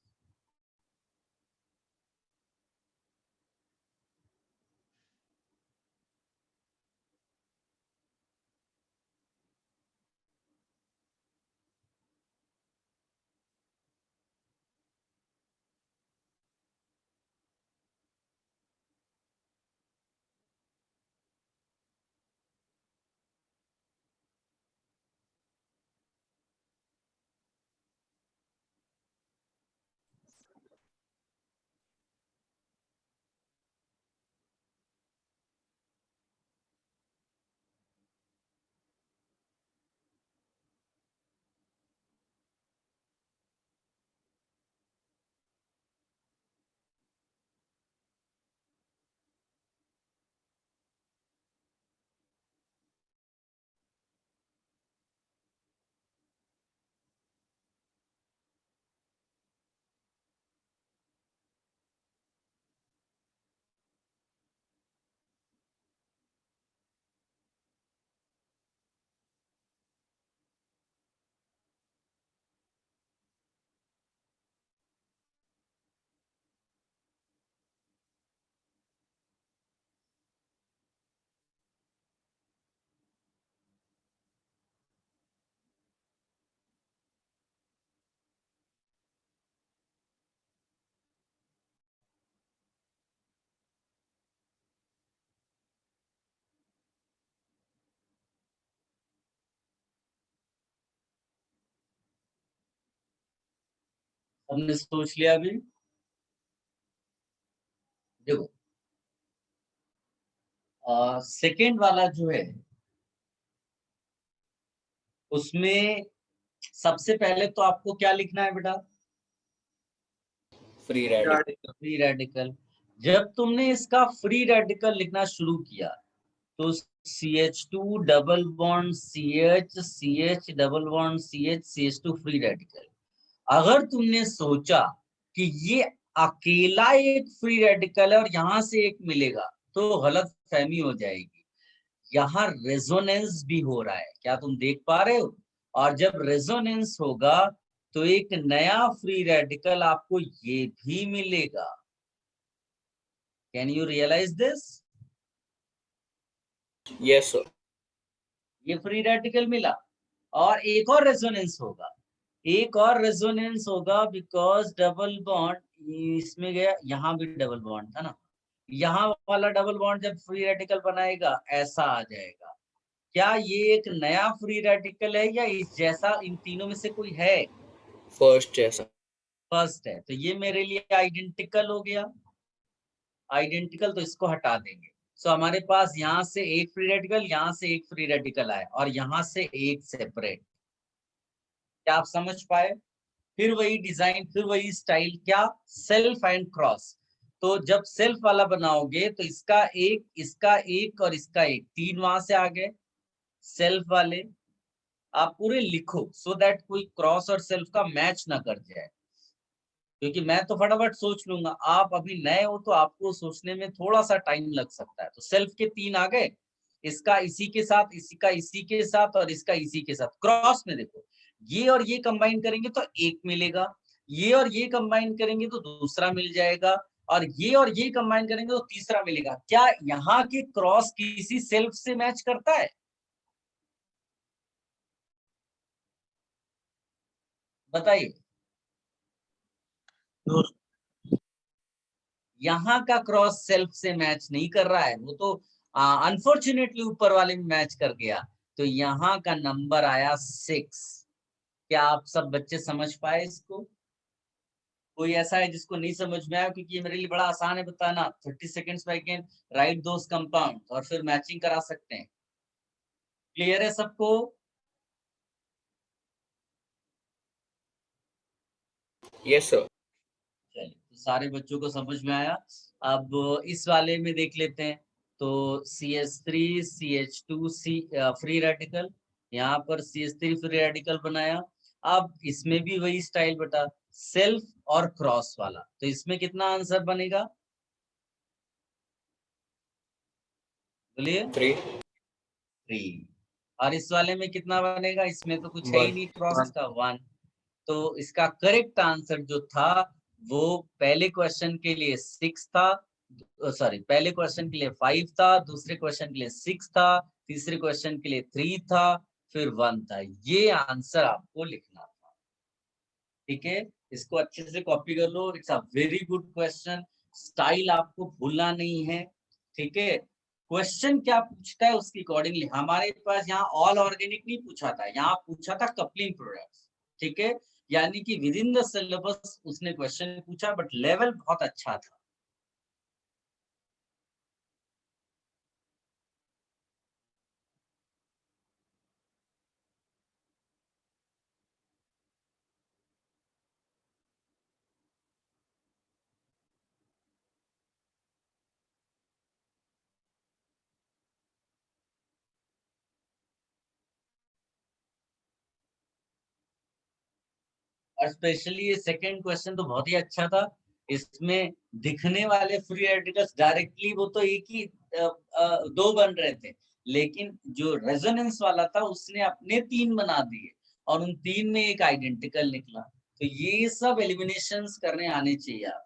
हमने सोच लिया अभी। देखो सेकेंड वाला जो है उसमें सबसे पहले तो आपको क्या लिखना है बेटा? Free radical. Free radical. जब तुमने इसका फ्री रेडिकल लिखना शुरू किया तो CH2 double bond CH, CH double bond CH, CH2 free radical. अगर तुमने सोचा कि ये अकेला एक फ्री रेडिकल है और यहां से एक मिलेगा तो गलत फहमी हो जाएगी। यहाँ रेजोनेंस भी हो रहा है, क्या तुम देख पा रहे हो? और जब रेजोनेंस होगा तो एक नया फ्री रेडिकल आपको ये भी मिलेगा। Can you realise this? Yes, sir. ये फ्री रेडिकल मिला और एक और रेजोनेंस होगा, एक और रेजोनेंस होगा बिकॉज डबल बॉन्ड इसमें गया, यहाँ भी डबल बॉन्ड था ना, यहाँ वाला डबल बॉन्ड जब फ्री रेडिकल बनाएगा ऐसा आ जाएगा। क्या ये एक नया फ्री रेडिकल है या इस जैसा इन तीनों में से कोई है? First, yes, sir. फर्स्ट है, तो ये मेरे लिए आइडेंटिकल हो गया। आइडेंटिकल तो इसको हटा देंगे। सो हमारे पास यहाँ से एक फ्री रेडिकल, यहाँ से एक फ्री रेडिकल आया और यहाँ से एक सेपरेट। क्या आप समझ पाए? फिर वही डिजाइन, फिर वही स्टाइल, क्या? Self and cross. तो जब सेल्फ वाला बनाओगे तो इसका एक, इसका एक और इसका एक, तीन वहां से आ गए सेल्फ वाले। आप पूरे लिखो सो दैट कोई क्रॉस और सेल्फ का मैच ना कर जाए, क्योंकि मैं तो फटाफट सोच लूंगा, आप अभी नए हो तो आपको सोचने में थोड़ा सा टाइम लग सकता है। तो सेल्फ के तीन आ गए, इसका इसी के साथ, इसी का इसी के साथ और इसका इसी के साथ। क्रॉस में देखो, ये और ये कंबाइन करेंगे तो एक मिलेगा, ये और ये कंबाइन करेंगे तो दूसरा मिल जाएगा, और ये कंबाइन करेंगे तो तीसरा मिलेगा। क्या यहाँ के क्रॉस किसी सेल्फ से मैच करता है? बताइए। No, यहाँ का क्रॉस सेल्फ से मैच नहीं कर रहा है, वो तो अनफॉर्चुनेटली ऊपर वाले में मैच कर गया। तो यहाँ का नंबर आया 6। क्या आप सब बच्चे समझ पाए इसको? कोई ऐसा है जिसको नहीं समझ में आया? क्योंकि ये मेरे लिए बड़ा आसान है बताना। 30 सेकेंड्स में I can write those compound और फिर मैचिंग करा सकते हैं। क्लियर है सबको? Yes, sir. चलिए, तो सारे बच्चों को समझ में आया। अब इस वाले में देख लेते हैं। तो CH3 CH2 फ्री रेडिकल, यहाँ पर CH3 फ्री रेडिकल बनाया। अब इसमें भी वही स्टाइल बता, सेल्फ और क्रॉस वाला। तो इसमें कितना आंसर बनेगा बोलिए? 3. 3। और इस वाले में कितना बनेगा? इसमें तो कुछ है ही 1. नहीं क्रॉस का, 1। तो इसका करेक्ट आंसर जो था वो पहले क्वेश्चन के लिए 6 था, सॉरी पहले क्वेश्चन के लिए 5 था, दूसरे क्वेश्चन के लिए 6 था, तीसरे क्वेश्चन के लिए 3 था, फिर 1 था। ये आंसर आपको लिखना था। ठीक है, इसको अच्छे से कॉपी कर लो। It's a very good question, style आपको भूलना नहीं है। ठीक है, क्वेश्चन क्या पूछता है उसके अकॉर्डिंगली। हमारे पास यहाँ ऑल ऑर्गेनिक नहीं पूछा था, यहाँ पूछा था कपलिंग प्रोडक्ट्स। ठीक है, यानी कि विद इन द सिलेबस उसने क्वेश्चन पूछा, बट लेवल बहुत अच्छा था। और स्पेशली ये सेकंड क्वेश्चन तो बहुत ही अच्छा था। इसमें दिखने वाले फ्री रेडिकल्स डायरेक्टली वो तो एक ही दो बन रहे थे, लेकिन जो रेजोनेंस वाला था उसने अपने 3 बना दिए और उन 3 में एक आइडेंटिकल निकला। तो ये सब एलिमिनेशंस करने आने चाहिए आप।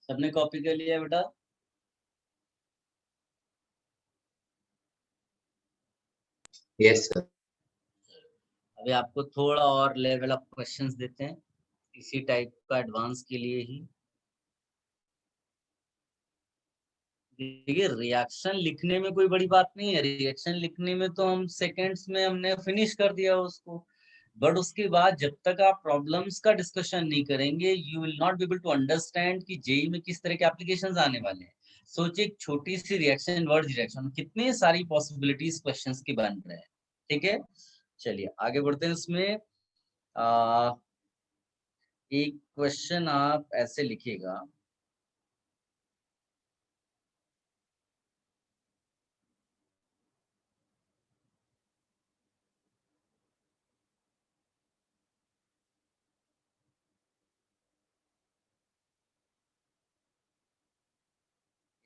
सबने कॉपी कर लिया बेटा? Yes, sir. अभी आपको थोड़ा और लेवल ऑफ क्वेश्चंस देते हैं। इसी टाइप का एडवांस के लिए ही। देखिए रिएक्शन लिखने में कोई बड़ी बात नहीं है, रिएक्शन लिखने में तो हम सेकंड्स में हमने फिनिश कर दिया उसको, बट उसके बाद जब तक आप प्रॉब्लम्स का डिस्कशन नहीं करेंगे you will not be able to understand कि जेई में किस तरह के एप्लीकेशंस आने वाले हैं। सोचिए एक छोटी सी रिएक्शन, वर्ड रिएक्शन, कितनी सारी पॉसिबिलिटीज क्वेश्चंस की बन रहे हैं। ठीक है, चलिए आगे बढ़ते हैं। इसमें एक क्वेश्चन आप ऐसे लिखिएगा,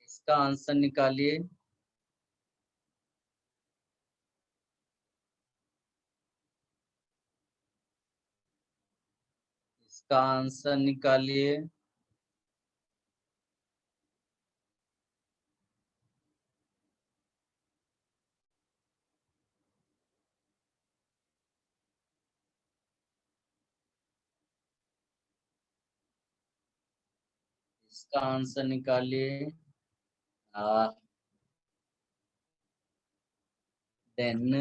इसका आंसर निकालिए। इसका आंसर निकालिए। इसका आंसर निकालिए। देन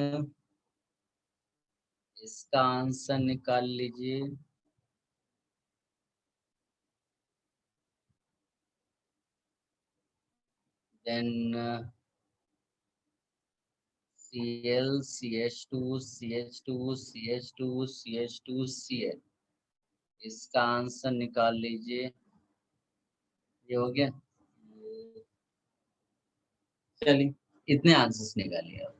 इसका आंसर निकाल लीजिए। Then Cl CH2 CH2 CH2 CH2 Cl, इसका आंसर निकाल लीजिए। ये हो गया। चलिए इतने आंसर्स निकालिए आप।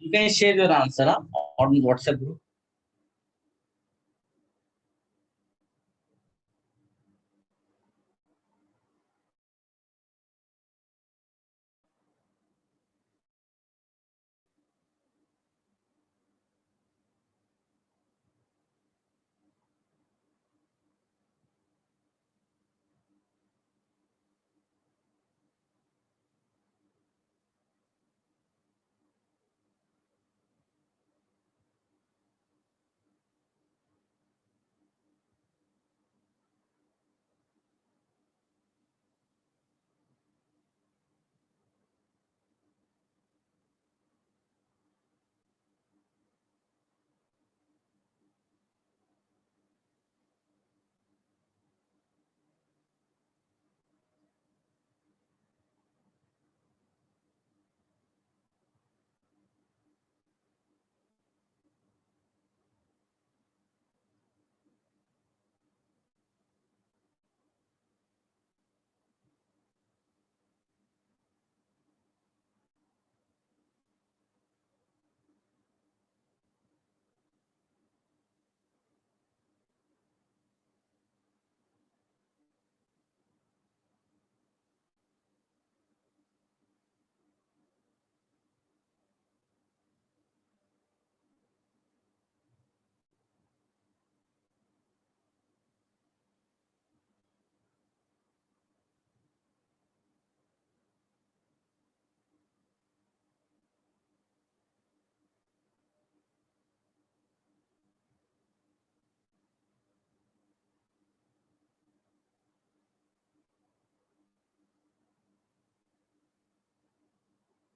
You can share your answer on WhatsApp group.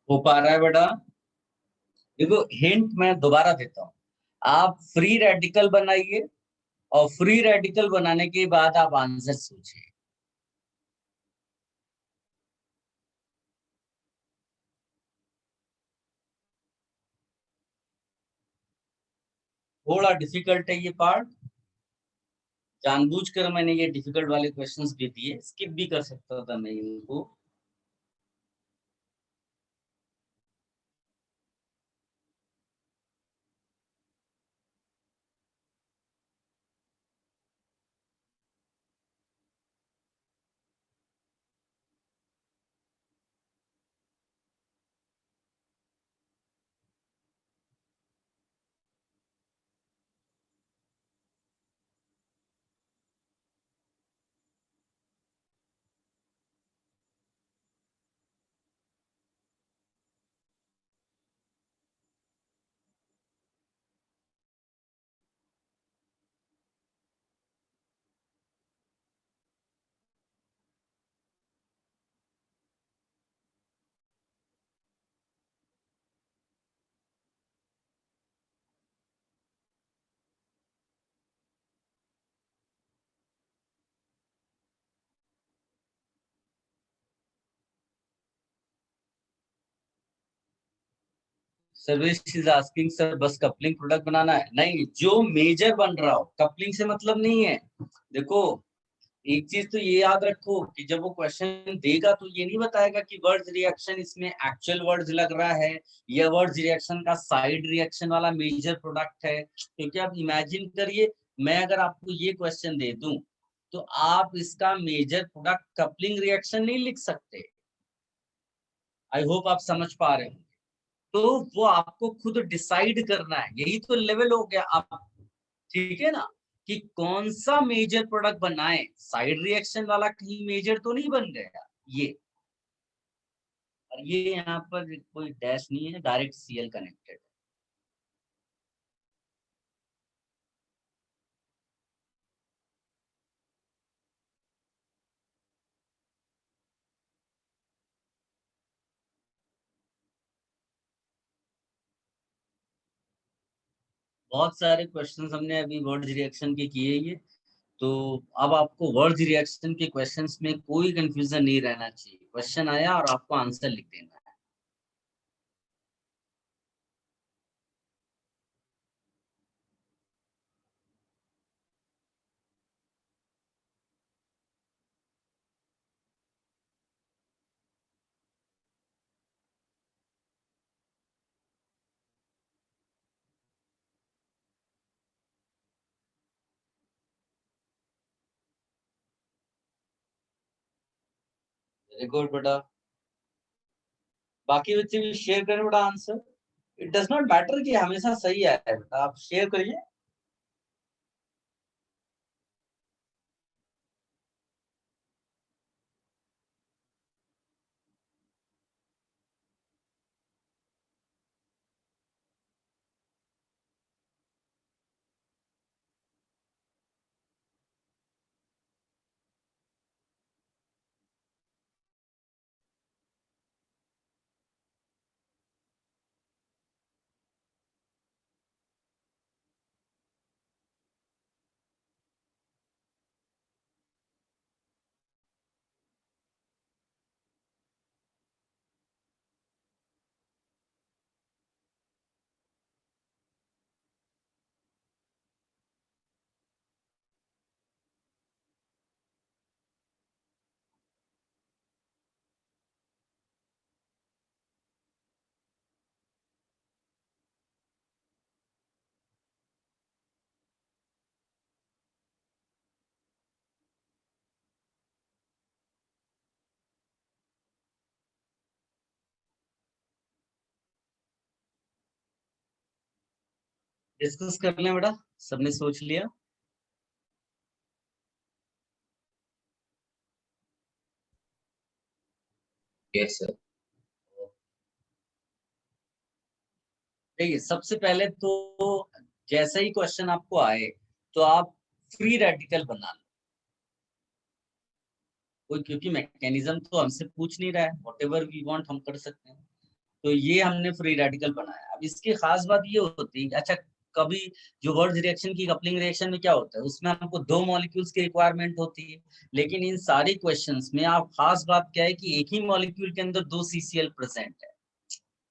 हो पा रहा है बेटा? देखो हिंट मैं दोबारा देता हूँ, आप फ्री रेडिकल बनाइए और फ्री रेडिकल बनाने के बाद आप आंसर सोचिए। थोड़ा डिफिकल्ट है ये पार्ट, जानबूझकर मैंने ये डिफिकल्ट वाले क्वेश्चंस भी दिए, स्किप भी कर सकता था मैं इनको। सर्विस इज आस्किंग सर बस कपलिंग प्रोडक्ट बनाना है? नहीं, जो मेजर बन रहा हो, कपलिंग से मतलब नहीं है। देखो एक चीज तो ये याद रखो कि जब वो क्वेश्चन देगा तो ये नहीं बताएगा कि वर्ड्स रिएक्शन इसमें एक्चुअल वर्ड्स लग रहा है या वर्ड्स रिएक्शन का साइड रिएक्शन वाला मेजर प्रोडक्ट है। क्योंकि आप इमेजिन करिए, मैं अगर आपको ये क्वेश्चन दे दूं तो आप इसका मेजर प्रोडक्ट कपलिंग रिएक्शन नहीं लिख सकते। आई होप आप समझ पा रहे हो। तो वो आपको खुद डिसाइड करना है, यही तो लेवल हो गया आप, ठीक है ना, कि कौन सा मेजर प्रोडक्ट बनाए। साइड रिएक्शन वाला कहीं मेजर तो नहीं बन गया ये। और ये यहाँ पर कोई डैश नहीं है, डायरेक्ट सीएल कनेक्टेड। बहुत सारे क्वेश्चंस हमने अभी वर्ड्स रिएक्शन के किए ये, तो अब आपको वर्ड्स रिएक्शन के क्वेश्चंस में कोई कंफ्यूजन नहीं रहना चाहिए। क्वेश्चन आया और आपको आंसर लिख देना है। वेरी गुड बेटा। बाकी बच्चे भी शेयर करें बेटा answer. It does not matter कि हमेशा सही आए बेटा, आप शेयर करिए। डिस्कस कर लें बेटा, सबने सोच लिया? Yes sir. देखिए सबसे पहले तो जैसे ही क्वेश्चन आपको आए तो आप फ्री रेडिकल बना लो कोई, क्योंकि मैकेनिज्म तो हमसे पूछ नहीं रहा है, व्हाटएवर वी वांट हम कर सकते हैं। तो ये हमने फ्री रेडिकल बनाया। अब इसकी खास बात ये होती है, अच्छा कभी जो वर्ड्स रिएक्शन की कपलिंग रिएक्शन में क्या होता है, उसमें हमको 2 मॉलिक्यूल्स की रिक्वायरमेंट होती है। लेकिन इन सारे क्वेश्चंस में आप खास बात क्या है कि एक ही मॉलिक्यूल के अंदर 2 CCl प्रेजेंट है।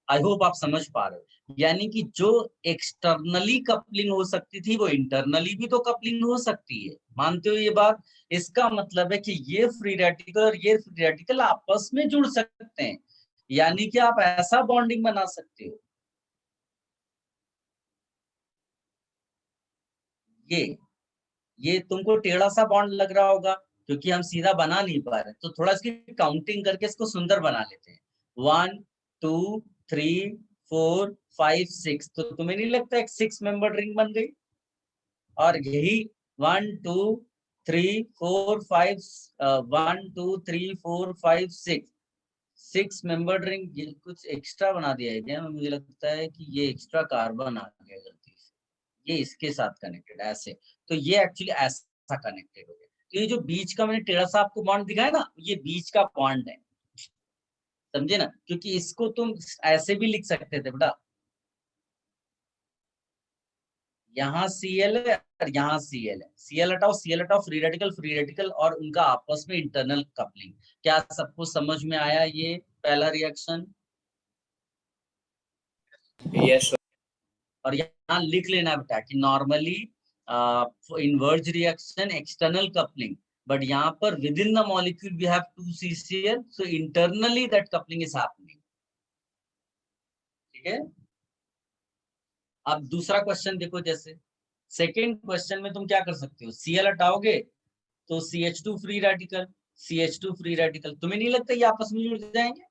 आई होप आप समझ पा रहे हो। यानी कि जो एक्सटर्नली कपलिंग हो सकती थी वो इंटरनली भी तो कपलिंग हो सकती है। मानते हो ये बात? इसका मतलब है कि ये फ्री रेडिकल और ये फ्री रेडिकल आपस में जुड़ सकते हैं, यानी कि आप ऐसा बॉन्डिंग बना सकते हो। ये तुमको टेढ़ा सा बॉन्ड लग रहा होगा क्योंकि हम सीधा बना नहीं पा रहे, तो थोड़ा इसकी काउंटिंग करके इसको सुंदर बना लेते हैं। 1 2 3 4 5 6, तो तुम्हें नहीं लगता एक 6 मेंबर रिंग बन गई? और यही 1 2 3 4 5 1 2 3 4 5 6 मेंबर रिंग। ये कुछ एक्स्ट्रा बना दिया है क्या? मुझे लगता है कि ये एक्स्ट्रा कार्बन आ गया गलती से, ये इसके साथ कनेक्टेड ऐसे, तो ये एक्चुअली ऐसा कनेक्टेड हो गया। तो ये जो बीच का मैंने टेढ़ा सा आपको बॉन्ड दिखाया ना, ये बीच का बॉन्ड है, समझे ना? क्योंकि इसको तुम ऐसे भी लिख सकते थे बेटा, यहाँ Cl है और यहाँ Cl है, Cl हटाओ, फ्री रेडिकल और उनका आपस में इंटरनल कपलिंग। क्या सबको समझ में आया ये पहला रिएक्शन? Yes, sir. और यहाँ लिख लेना बेटा कि normally inverse reaction external coupling, but यहाँ पर within the molecule we have 2 CCl, so internally that coupling is happening. ठीक है, अब दूसरा क्वेश्चन देखो, जैसे सेकेंड क्वेश्चन में तुम क्या कर सकते हो, Cl हटाओगे तो CH2 free radical, CH2 free radical, तुम्हें नहीं लगता ये आपस में जुड़ जाएंगे?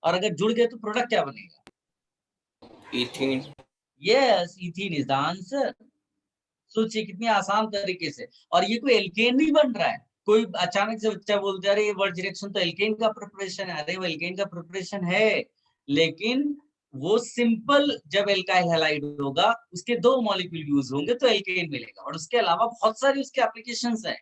और अगर जुड़ गए तो प्रोडक्ट क्या बनेगा? Ethene. Yes, ethene is the answer. सोचिए कितनी आसान तरीके से, और ये कोई एल्केन नहीं बन रहा है। कोई अचानक से बच्चा बोलते हैं अरे ये वर्ड रिएक्शन तो एल्केन का प्रिपरेशन है, अरे वो एल्केन का प्रिपरेशन है, लेकिन वो सिंपल जब एल्काइल हैलाइड होगा उसके 2 मॉलिक्यूल यूज होंगे तो एल्केन मिलेगा, और उसके अलावा बहुत सारी उसके एप्लीकेशंस हैं।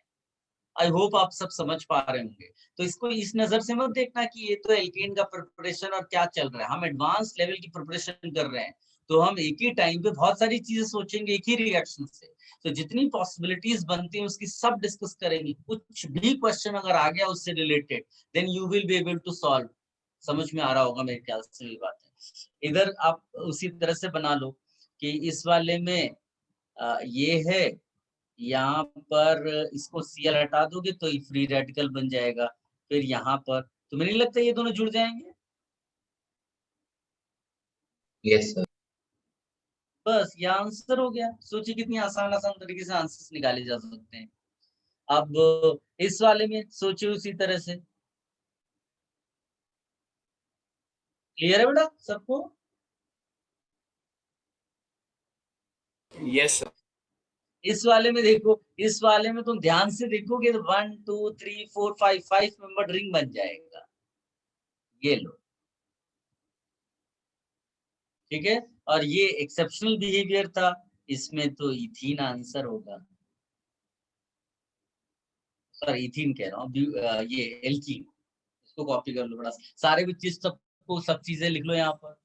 आई होप आप सब समझ पा रहे होंगे। तो इसको इस नजर से मत देखना कि ये तो एल्केन का प्रिपरेशन और क्या चल रहा है, हम एडवांस लेवल की प्रिपरेशन कर रहे हैं, तो हम एक ही टाइम पे बहुत सारी चीजें सोचेंगे एक ही रिएक्शन से। तो जितनी पॉसिबिलिटीज बनती हैं उसकी सब डिस्कस करेंगे। कुछ भी क्वेश्चन अगर आ गया उससे related, then you will be able to solve. समझ में आ रहा होगा मेरे ख्याल से ये बात है। इधर आप उसी तरह से बना लो कि इस वाले में ये है, यहाँ पर इसको Cl हटा दोगे तो फ्री रेडिकल बन जाएगा। फिर यहाँ पर तुम्हें नहीं लगता ये दोनों जुड़ जाएंगे? Yes sir. बस ये आंसर हो गया। सोचिए कितनी आसान आसान तरीके से आंसर्स निकाले जा सकते हैं। अब इस वाले में सोचिए उसी तरह से। क्लियर है बेटा सबको? Yes, sir. इस वाले में देखो, इस वाले में तुम ध्यान से देखोगे तो 1 2 3 4 5 मेंबर रिंग बन जाएगा। ये लो, ठीक है, और ये एक्सेप्शनल बिहेवियर था, इसमें तो इथीन आंसर होगा। सॉरी इथीन कह रहा हूँ, ये एल्कीन। इसको कॉपी कर लो बड़ा, सारे भी चीज सबको सब चीजें लिख लो यहाँ पर।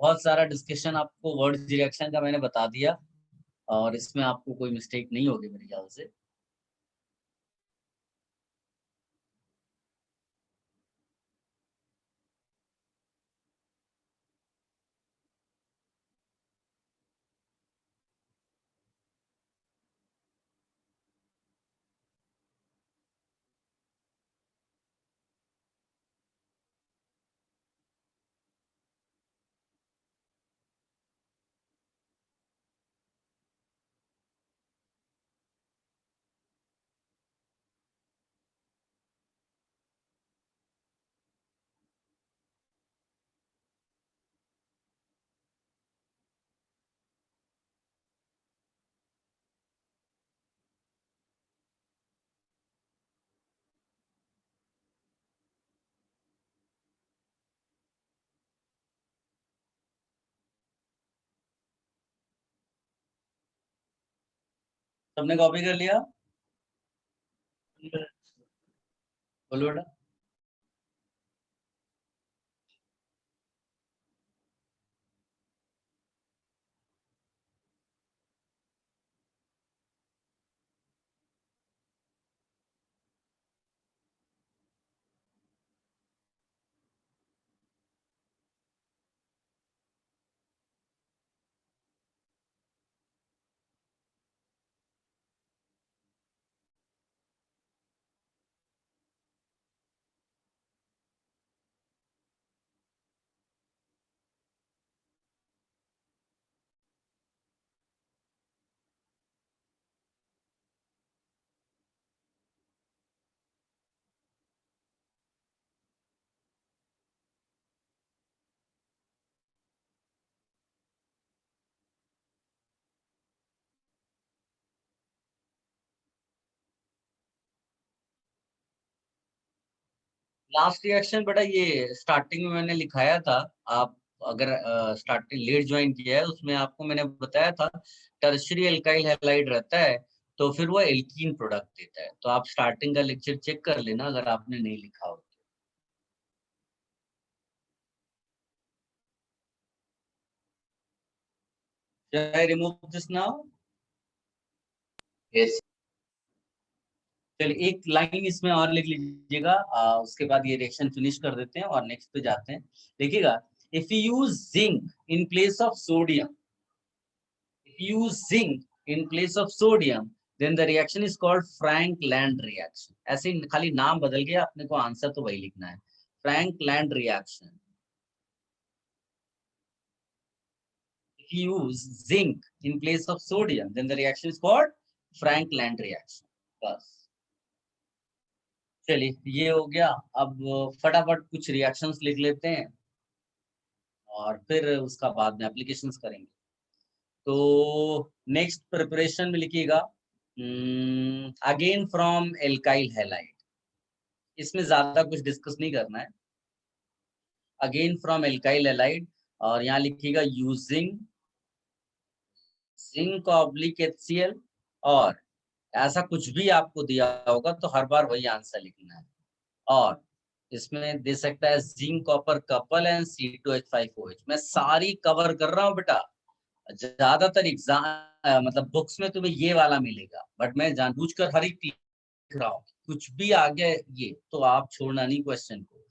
बहुत सारा डिस्कशन आपको वर्ड रिएक्शन का मैंने बता दिया, और इसमें आपको कोई मिस्टेक नहीं होगी मेरे ख्याल से। सबने कॉपी कर लिया? बोलो बेटा। लास्ट रिएक्शन बेटा ये स्टार्टिंग में मैंने लिखाया था। आप अगर स्टार्टिंग लेट ज्वाइन किया है उसमें आपको मैंने बताया था टर्शियरी एल्काइल हैलाइड रहता है तो फिर वो एल्कीन प्रोडक्ट देता है। तो आप स्टार्टिंग का लेक्चर चेक कर लेना अगर आपने नहीं लिखा हो। Shall I remove this now? Yes चलिए एक लाइन इसमें और लिख लीजिएगा, उसके बाद ये रिएक्शन फिनिश कर देते हैं और नेक्स्ट पे जाते हैं। देखिएगा If you use zinc in place of sodium, if you use zinc in place of sodium, then the reaction is called Frank-Land reaction. ऐसे ही खाली नाम बदल गया, अपने को आंसर तो वही लिखना है, Frank-Land reaction. If you use zinc in place of sodium, then the reaction is called Frank-Land reaction. बस चलिए ये हो गया. अब फटाफट कुछ रिएक्शंस लिख लेते हैं और फिर उसका बाद में एप्लीकेशंस करेंगे. तो नेक्स्ट प्रिपरेशन में लिखिएगा अगेन फ्रॉम एल्काइल हैलाइड. इसमें ज्यादा कुछ डिस्कस नहीं करना है. अगेन फ्रॉम एल्काइल हैलाइड और यहाँ लिखिएगा यूजिंग जिंक ऑब्लिक HCl. और ऐसा कुछ भी आपको दिया होगा तो हर बार वही आंसर लिखना है. और इसमें दे सकता है zinc copper couple and C2H5OH. मैं सारी कवर कर रहा हूँ बेटा. ज्यादातर एग्जाम मतलब बुक्स में तुम्हें ये वाला मिलेगा, बट मैं जानबूझकर हर एक लिख रहा हूँ. कुछ भी आ गया ये तो आप छोड़ना नहीं क्वेश्चन को.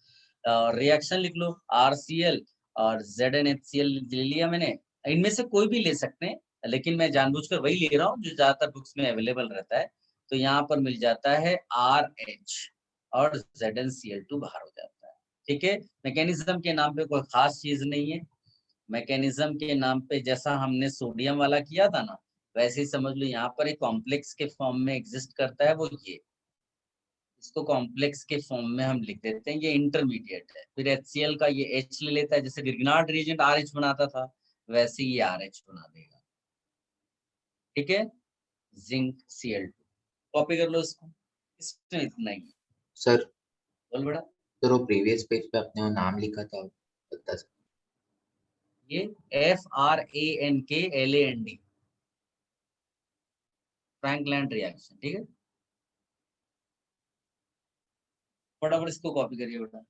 रिएक्शन लिख लो. RCl और ZnHCl ले लिया मैंने. इनमें से कोई भी ले सकते हैं, लेकिन मैं जानबूझकर वही ले रहा हूँ जो ज्यादातर बुक्स में अवेलेबल रहता है. तो यहाँ पर मिल जाता है RH और ZnCl2 बाहर हो जाता है. ठीक है. मैकेनिज्म के नाम पे कोई खास चीज नहीं है. मैकेनिज्म के नाम पे जैसा हमने सोडियम वाला किया था ना, वैसे ही समझ लो यहाँ पर एक कॉम्प्लेक्स के फॉर्म में एग्जिस्ट करता है वो ये. इसको कॉम्प्लेक्स के फॉर्म में हम लिख देते हैं, ये इंटरमीडिएट है. फिर HCl का ये H ले लेता है, जैसे गिरग्नार्ड रिएजेंट RH बनाता था वैसे ही RH बना देगा. ठीक है. जिंक Cl2 कॉपी कर लो इसको. इसमें इतना ही. सर बोल बड़ा. सर वो प्रीवियस पेज पे आपने वो नाम लिखा था बता सकते? ये FRANKLAND फ्रैंकलैंड रिएक्शन. ठीक है. फटाफट इसको कॉपी करिए बेटा.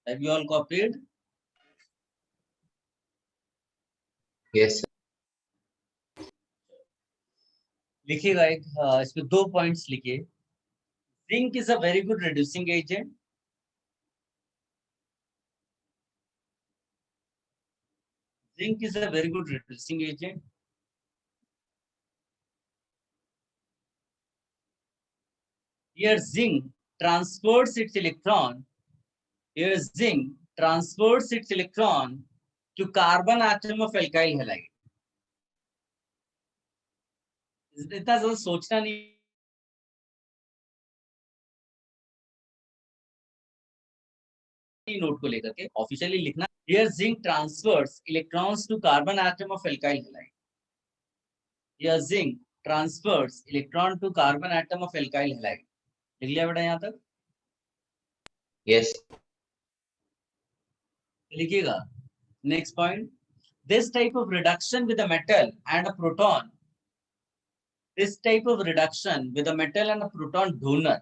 Have you all copied? Yes लिखिएगा एक इसमें 2 पॉइंट्स लिखिए. Zinc is a very good reducing agent. Zinc is a very good reducing agent. Here zinc transfers its electron. Here zinc transfers its electron to carbon atom of alkyl halide. इतना ज्यादा सोचना नहीं note को लेकर के officially लिखना. Here zinc transfers electrons to carbon atom of alkyl halide. Here zinc transfers electron to carbon atom of alkyl halide. लिख लिया बेटा यहाँ तक? यस लिखिएगा. Next point. This type of reduction with a metal and a proton. This type of reduction with a metal and a proton donor.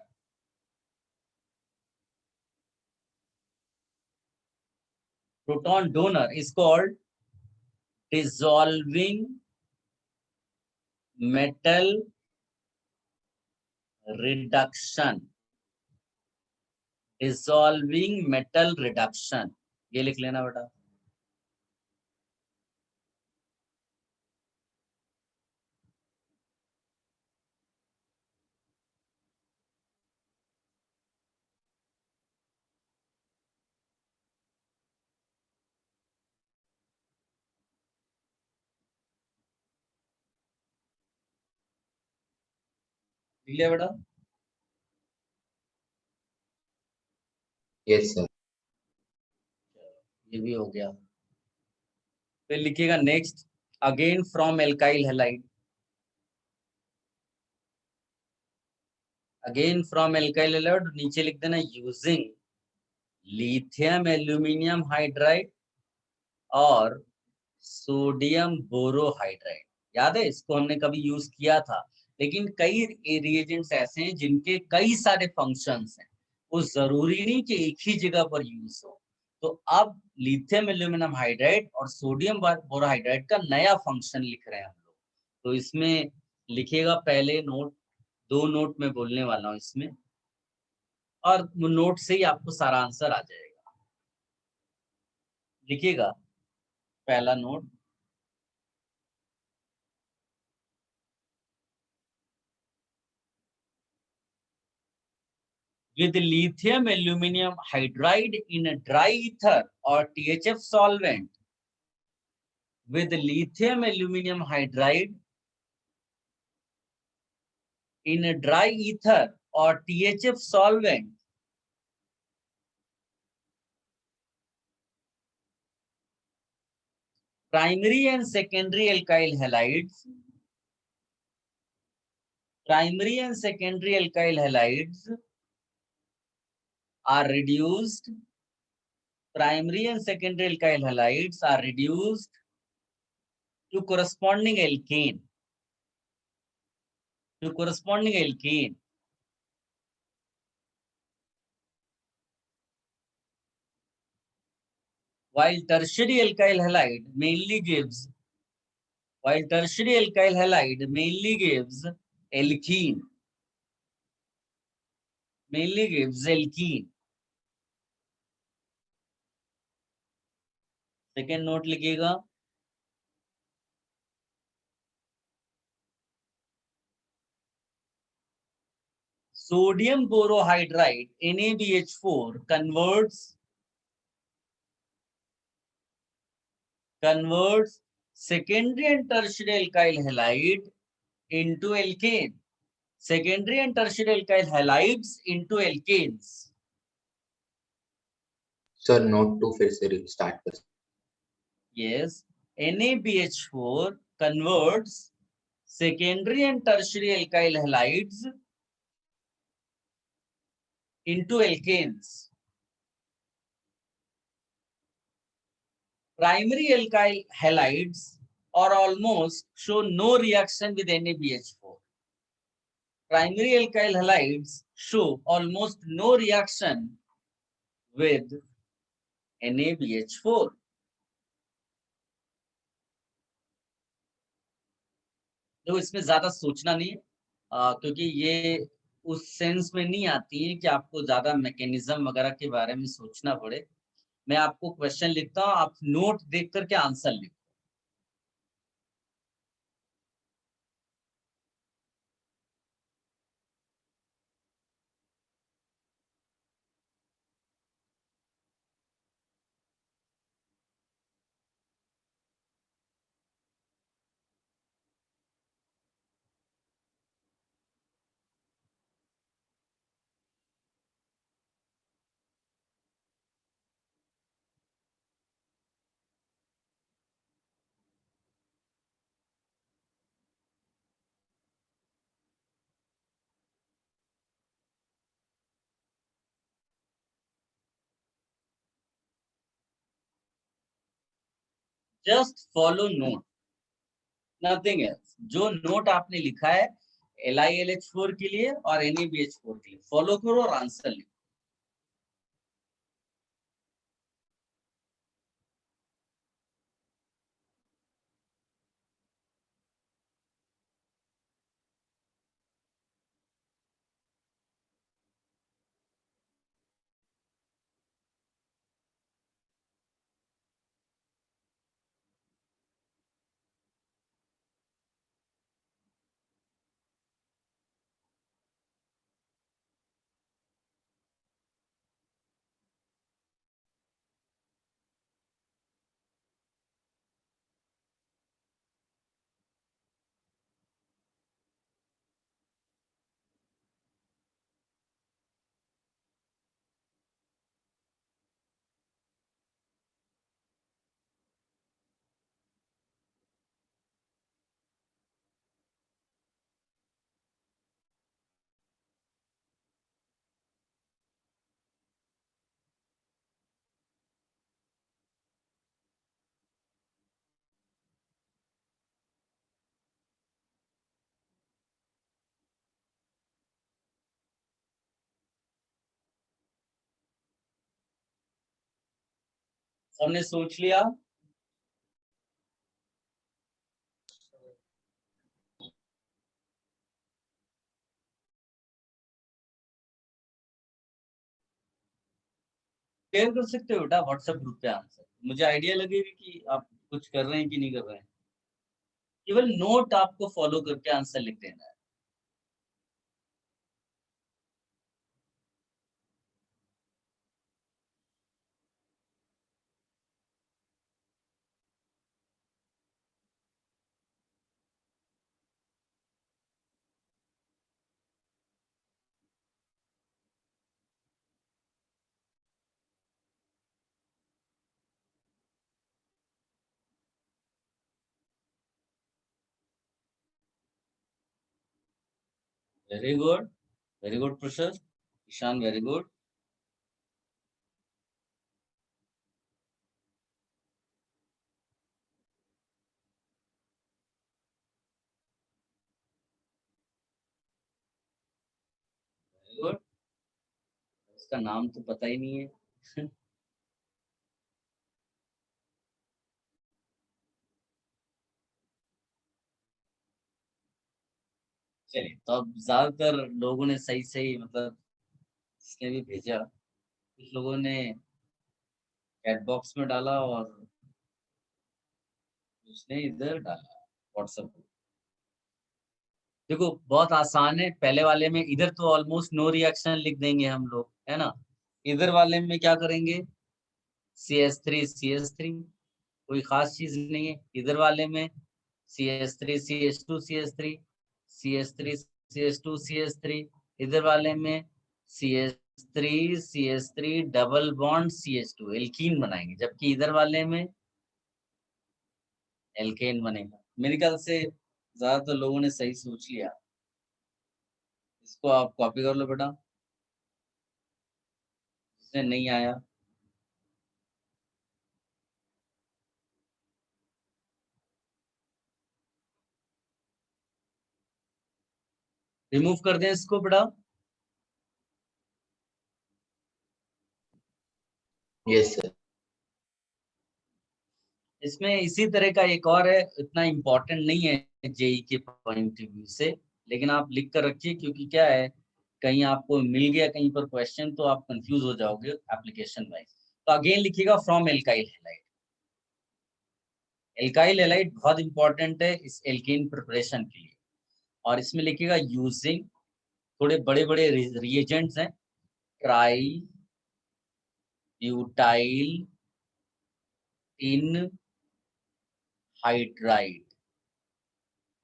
Proton donor is called dissolving metal reduction. Dissolving metal reduction. ये लिख लेना बेटा. लिख लिया बेटा? Yes sir. ये भी हो गया। फिर लिखिएगा next, again from alkyl halide, again from alkyl halide, नीचे लिख देना यूजिंग लिथियम एल्यूमिनियम हाइड्राइड और सोडियम बोरोहाइड्राइड। याद है, इसको हमने कभी यूज किया था, लेकिन कई रिएजेंट्स ऐसे हैं जिनके कई सारे फंक्शंस हैं, वो जरूरी नहीं कि एक ही जगह पर यूज हो। तो अब लिथियम एल्यूमिनियम हाइड्राइड और सोडियम बोरोहाइड्राइड का नया फंक्शन लिख रहे हैं हम लोग। तो इसमें लिखिएगा पहले नोट, 2 नोट में बोलने वाला हूँ इसमें, और नोट से ही आपको सारा आंसर आ जाएगा। लिखिएगा पहला note, with lithium aluminum hydride in a dry ether or THF solvent, with lithium aluminum hydride in a dry ether or THF solvent, primary and secondary alkyl halides, primary and secondary alkyl halides are reduced, primary and secondary alkyl halides are reduced to corresponding alkane, to corresponding alkane. While tertiary alkyl halide mainly gives, while tertiary alkyl halide mainly gives alkene, mainly gives alkene. Second note लिखिएगा, sodium borohydride NaBH4 converts secondary and tertiary alkyl halide into alkane, secondary and tertiary alkyl halides into alkanes. Sir note 2 फिर से start कर। Yes, NaBH4 converts secondary and tertiary alkyl halides into alkanes. Primary alkyl halides or almost show no reaction with NaBH4. Primary alkyl halides show almost no reaction with NaBH4. तो इसमें ज्यादा सोचना नहीं है, क्योंकि ये उस सेंस में नहीं आती है कि आपको ज्यादा मैकेनिज्म वगैरह के बारे में सोचना पड़े। मैं आपको क्वेश्चन लिखता हूँ, आप नोट देख करके आंसर लिखो। Just follow note, nothing else. जो नोट आपने लिखा है LiLH4 के लिए और NaBH4 के लिए, फॉलो करो और आंसर लिखो। हमने सोच लिया? शेयर कर सकते हो बेटा व्हाट्सएप ग्रुप पे आंसर, मुझे आइडिया लगेगा कि आप कुछ कर रहे हैं कि नहीं कर रहे हैं। केवल नोट आपको फॉलो करके आंसर लिख देना है। Very good Prashast, Ishan very good. Very good, इसका नाम तो पता ही नहीं है। चलिए, तो अब ज्यादातर लोगों ने सही सही मतलब इसने भी भेजा, कुछ लोगों ने चैट बॉक्स में डाला और उसने इधर डाला व्हाट्सएप। देखो बहुत आसान है, पहले वाले में इधर तो ऑलमोस्ट नो रिएक्शन लिख देंगे हम लोग, है ना। इधर वाले में क्या करेंगे, CH3 कोई खास चीज नहीं है। इधर वाले में CH3 CH2 CH3 CH3 CH2 CH3। इधर वाले में CH3 double bond CH2 alkene बनाएंगे, जबकि इधर वाले में एल्केन बनेगा। मेरे ख्याल से ज्यादातर लोगों ने सही सोच लिया। इसको आप कॉपी कर लो बेटा, जिसने नहीं आया। रिमूव कर दें इसको बेटा। Yes sir. इसमें इसी तरह का एक और है, इतना इम्पोर्टेंट नहीं है जेई के पॉइंट ऑफ व्यू से, लेकिन आप लिख कर रखिए, क्योंकि क्या है कहीं आपको मिल गया कहीं पर क्वेश्चन तो आप कंफ्यूज हो जाओगे एप्लीकेशन वाइज। तो अगेन लिखिएगा from alkyl halide. Alkyl halide बहुत इंपॉर्टेंट है इस एल्कीन प्रिपरेशन के लिए। और इसमें लिखिएगा यूजिंग, थोड़े बड़े बड़े रिएजेंट्स हैं, ट्राई ब्यूटाइल इन हाइड्राइड।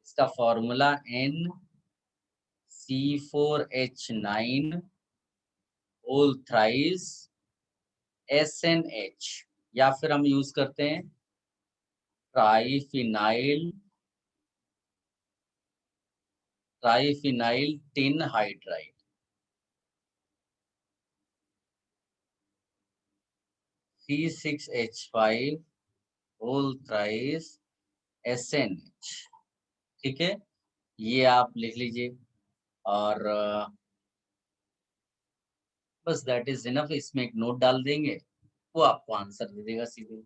इसका formula NC4H9 whole thrice SNH, या फिर हम यूज करते हैं triphenyl tin hydride. C6H5 whole thrice SNH। ठीक है, ये आप लिख लीजिए और बस दैट इज इनफ। इसमें एक नोट डाल देंगे, वो आपको आंसर दे देगा सीधे।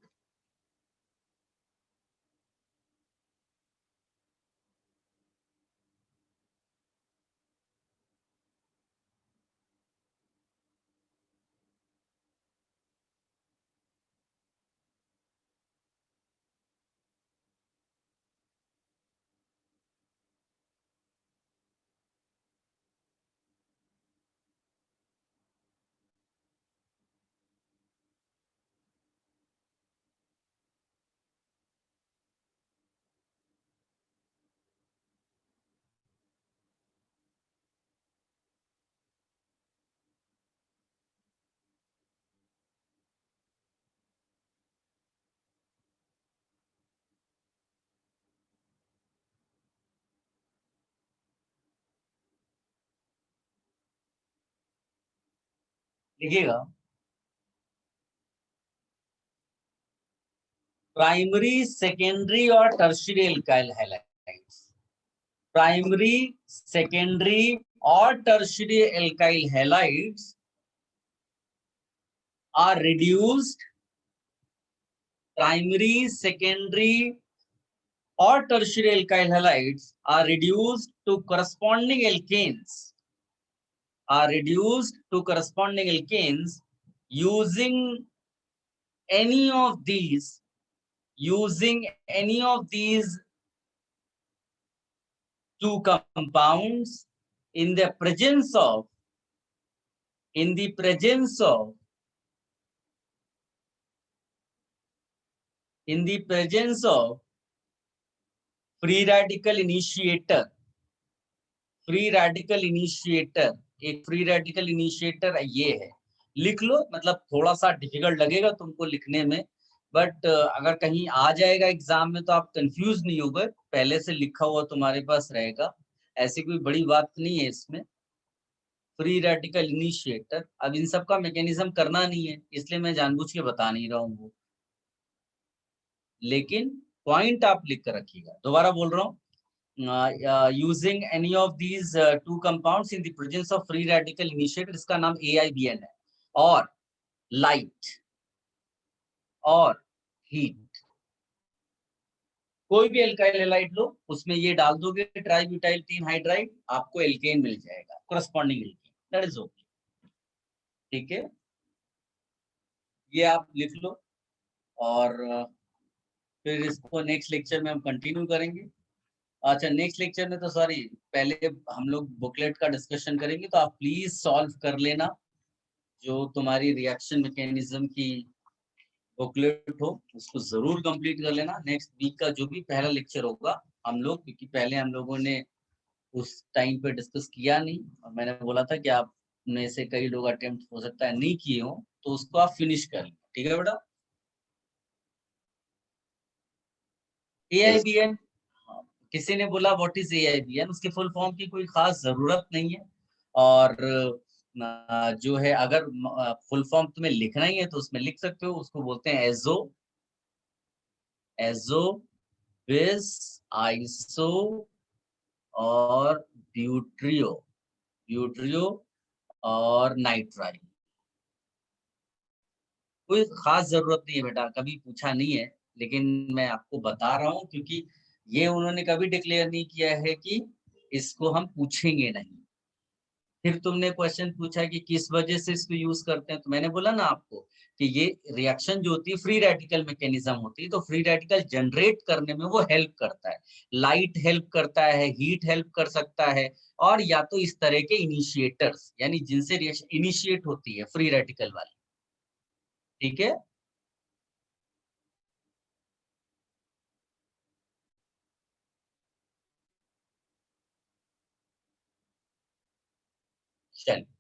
लिखिएगा प्राइमरी सेकेंडरी और tertiary alkyl halides. Primary secondary और tertiary alkyl halides are reduced primary, secondary or tertiary alkyl halides are reduced to corresponding alkanes, using any of these two compounds in the presence of free radical initiator. एक free radical initiator ये है, लिख लो, मतलब थोड़ा सा difficult लगेगा तुमको लिखने में, बट अगर कहीं आ जाएगा एग्जाम में तो आप कंफ्यूज नहीं होगे, पहले से लिखा हुआ तुम्हारे पास रहेगा, ऐसी कोई बड़ी बात नहीं है इसमें। फ्री रेडिकल इनिशिएटर, अब इन सब का मैकेनिज्म करना नहीं है, इसलिए मैं जानबूझ के बता नहीं रहा हूँ वो, लेकिन पॉइंट आप लिख कर रखिएगा। दोबारा बोल रहा हूँ, using any of these two compounds in the presence of free radical initiator, इसका नाम AIBN है, और light और heat, कोई भी एल्काइल हैलाइड लो, उसमें ये डाल दोगे ट्राइब्यूटाइल 3 हाइड्राइड, आपको एल्केन मिल जाएगा, corresponding alkane, that is okay. ठीक है, ये आप लिख लो, और फिर इसको नेक्स्ट लेक्चर में हम कंटिन्यू करेंगे। अच्छा, नेक्स्ट लेक्चर में तो सॉरी, पहले हम लोग बुकलेट का डिस्कशन करेंगे, तो आप प्लीज सॉल्व कर लेना जो तुम्हारी रिएक्शन मैकेनिज्म की बुकलेट हो, उसको जरूर कंप्लीट कर लेना। नेक्स्ट वीक का जो भी पहला लेक्चर होगा हम लोग, क्योंकि पहले हम लोगों ने उस टाइम पे डिस्कस किया नहीं, और मैंने बोला था कि आप में से कई लोग अटेम्प्ट हो सकता है नहीं किए हो, तो उसको आप फिनिश कर लें। ठीक है बेटा। AIBN, किसी ने बोला व्हाट इज AIBN, उसके फुल फॉर्म की कोई खास जरूरत नहीं है, और जो है अगर फुल फॉर्म तुम्हें लिखना ही है तो उसमें लिख सकते हो, उसको बोलते हैं एजो बिस आइसो और ब्यूट्रियो और नाइट्राइल। कोई खास जरूरत नहीं है बेटा, कभी पूछा नहीं है, लेकिन मैं आपको बता रहा हूँ क्योंकि ये उन्होंने कभी डिक्लेयर नहीं किया है कि इसको हम पूछेंगे नहीं। फिर तुमने क्वेश्चन पूछा कि किस वजह से इसको यूज करते हैं, तो मैंने बोला ना आपको कि ये रिएक्शन जो होती है फ्री रेडिकल मैकेनिज्म होती है, तो फ्री रेडिकल जनरेट करने में वो हेल्प करता है, लाइट हेल्प करता है, हीट हेल्प कर सकता है, और या तो इस तरह के इनिशिएटर्स, यानी जिनसे रिएक्शन इनिशिएट होती है फ्री रेडिकल वाली। ठीक है, चलिए।